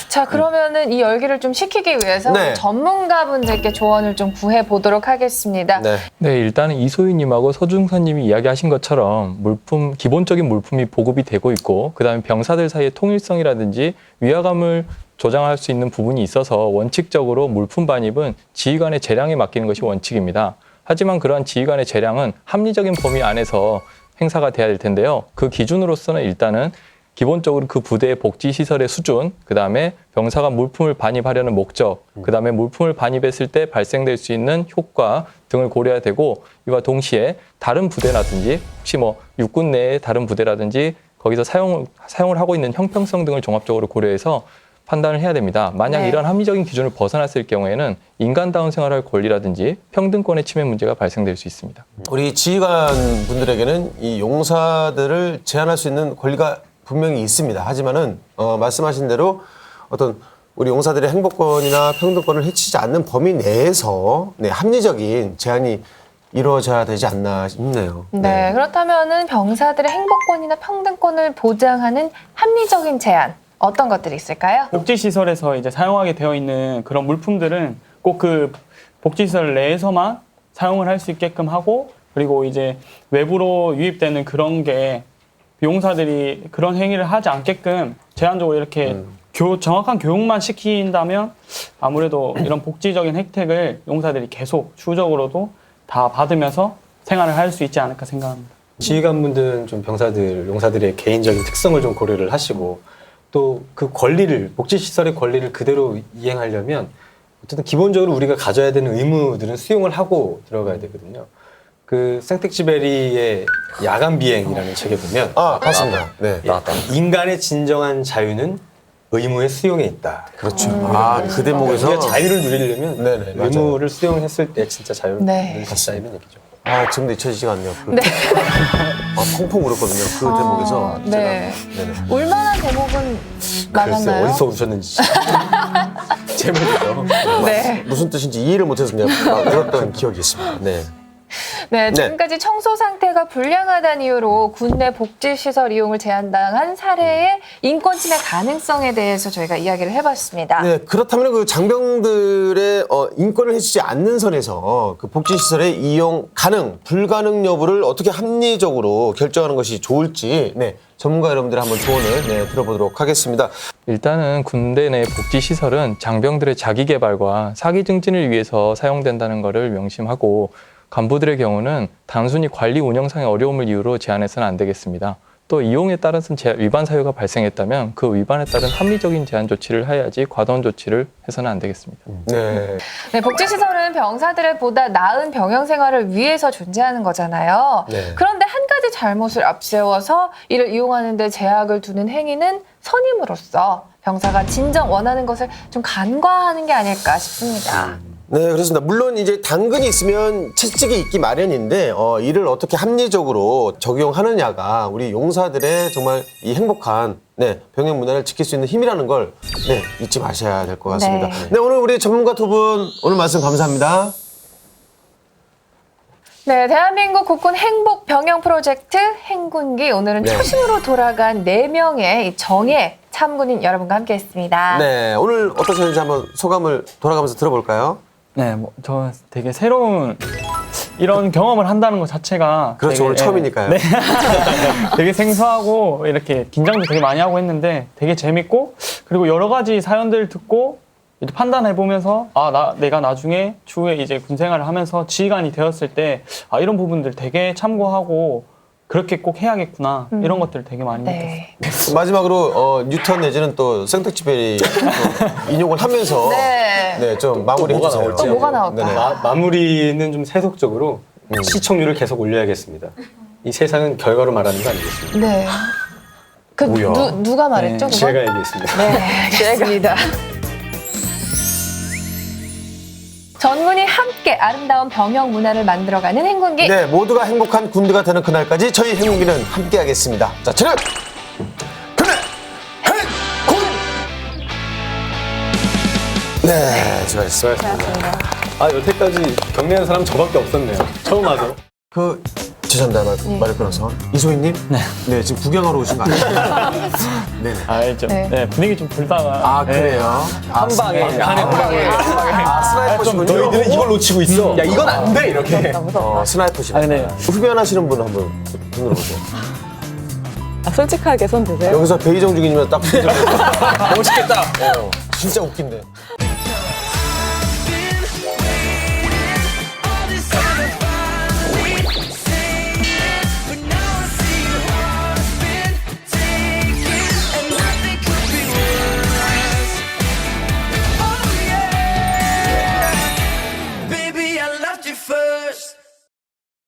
자, 그러면은 이 열기를 좀 식히기 위해서 네. 전문가분들께 조언을 좀 구해보도록 하겠습니다. 네. 네, 일단은 이소희님하고 서중선님이 이야기하신 것처럼 기본적인 물품이 보급이 되고 있고, 그다음에 병사들 사이의 통일성이라든지 위화감을 조장할 수 있는 부분이 있어서 원칙적으로 물품 반입은 지휘관의 재량에 맡기는 것이 원칙입니다. 하지만 그러한 지휘관의 재량은 합리적인 범위 안에서 행사가 돼야 될 텐데요. 그 기준으로서는 일단은 기본적으로 그 부대의 복지시설의 수준, 그다음에 병사가 물품을 반입하려는 목적, 그다음에 물품을 반입했을 때 발생될 수 있는 효과 등을 고려해야 되고, 이와 동시에 다른 부대라든지 혹시 뭐 육군 내의 다른 부대라든지 거기서 사용을 하고 있는 형평성 등을 종합적으로 고려해서 판단을 해야 됩니다. 만약 네. 이런 합리적인 기준을 벗어났을 경우에는 인간다운 생활할 권리라든지 평등권의 침해 문제가 발생될 수 있습니다. 우리 지휘관 분들에게는 이 용사들을 제한할 수 있는 권리가 분명히 있습니다. 하지만은 말씀하신 대로 어떤 우리 용사들의 행복권이나 평등권을 해치지 않는 범위 내에서 합리적인 제한이 이루어져야 되지 않나 싶네요. 네, 그렇다면은 병사들의 행복권이나 평등권을 보장하는 합리적인 제한 어떤 것들이 있을까요? 복지시설에서 이제 사용하게 되어 있는 그런 물품들은 꼭 그 복지시설 내에서만 사용을 할 수 있게끔 하고, 그리고 이제 외부로 유입되는 그런 게 용사들이 그런 행위를 하지 않게끔 제한적으로 이렇게 정확한 교육만 시킨다면 아무래도 이런 복지적인 혜택을 용사들이 계속 추후적으로도 다 받으면서 생활을 할 수 있지 않을까 생각합니다. 지휘관분들은 좀 용사들의 개인적인 특성을 좀 고려를 하시고, 또 그 복지시설의 권리를 그대로 이행하려면 어쨌든 기본적으로 우리가 가져야 되는 의무들은 수용을 하고 들어가야 되거든요. 그 생텍쥐베리의 야간 비행이라는 책에 보면 맞습니다. 네. 인간의 진정한 자유는 의무의 수용에 있다. 그렇죠. 그 대목에서 우리가 자유를 누리려면 네네, 의무를 수용했을 때 진짜 자유를 네. 누릴 수 있다, 이런 얘기죠. 아, 지금도 잊혀지지가 않네요. 네. 펑펑 울었거든요. 그 대목에서. 네. 제가. 네네. 울만한 대목은 글쎄 맞았나요? 어디서 우셨는지. 제목이죠. 네. 무슨 뜻인지 이해를 못해서 그냥 막 울었던 기억이 있습니다. 네. 네, 지금까지 청소 상태가 불량하다는 이유로 군내 복지시설 이용을 제한당한 사례의 인권 침해 가능성에 대해서 저희가 이야기를 해봤습니다. 네, 그렇다면 그 장병들의 인권을 해주지 않는 선에서 그 복지시설의 이용 가능, 불가능 여부를 어떻게 합리적으로 결정하는 것이 좋을지 전문가 여러분들의 한번 조언을 들어보도록 하겠습니다. 일단은 군대 내 복지시설은 장병들의 자기개발과 사기 증진을 위해서 사용된다는 것을 명심하고 간부들의 경우는 단순히 관리 운영상의 어려움을 이유로 제한해서는 안 되겠습니다. 또 이용에 따라서 위반 사유가 발생했다면 그 위반에 따른 합리적인 제한 조치를 해야지 과도한 조치를 해서는 안 되겠습니다. 네. 네, 복지시설은 병사들의 보다 나은 병영 생활을 위해서 존재하는 거잖아요. 네. 그런데 한 가지 잘못을 앞세워서 이를 이용하는 데 제약을 두는 행위는 선임으로서 병사가 진정 원하는 것을 좀 간과하는 게 아닐까 싶습니다. 네, 그렇습니다. 물론 이제 당근이 있으면 채찍이 있기 마련인데 이를 어떻게 합리적으로 적용하느냐가 우리 용사들의 정말 이 행복한 병영 문화를 지킬 수 있는 힘이라는 걸 잊지 마셔야 될 것 같습니다. 네, 오늘 우리 전문가 두 분 오늘 말씀 감사합니다. 네, 대한민국 국군 행복 병영 프로젝트 행군기 오늘은 초심으로 돌아간 4명의 정예 참군인 여러분과 함께했습니다. 네, 오늘 어떠셨는지 한번 소감을 돌아가면서 들어볼까요? 네, 저 되게 새로운 이런 경험을 한다는 것 자체가 그렇죠, 되게, 오늘 처음이니까요. 네. 되게 생소하고 이렇게 긴장도 되게 많이 하고 했는데 되게 재밌고 그리고 여러 가지 사연들 듣고 이제 판단해 보면서 내가 나중에 추후에 이제 군 생활을 하면서 지휘관이 되었을 때 이런 부분들 되게 참고하고 그렇게 꼭 해야겠구나 이런 것들을 되게 많이 느꼈어요. 마지막으로 뉴턴 내지는 또 생텍쥐페리 인용을 하면서 좀 마무리 해주세요. 또 뭐가 나올까? 마무리는 좀 세속적으로 시청률을 계속 올려야겠습니다. 이 세상은 결과로 말하는 거 아니겠습니까? 네. 누가 말했죠? 그거? 제가 얘기했습니다. 네, 알겠습니다. 전군이 함께 아름다운 병영 문화를 만들어가는 행군기. 네, 모두가 행복한 군대가 되는 그날까지 저희 행군기는 함께하겠습니다. 자, 차렷! 그날 행군! 네, 수고하셨습니다. 여태까지 격려하는 사람 저밖에 없었네요. 처음 와서. 죄송합니다. 말을 끊어서. 이소희님? 네, 지금 구경하러 오신 거 아니에요? 네네. 알죠. 네, 분위기 좀 불다가. 그래요? 한 방에. 스나이퍼시군요. 너희들은 이걸 놓치고 있어. 야, 이건 안 돼! 이렇게. 스나이퍼시군요. 네. 흡연하시는 분 한번 손 들어보세요. 솔직하게 손 드세요. 여기서 배희정 중이면 딱 멋있겠다. 진짜 웃긴데.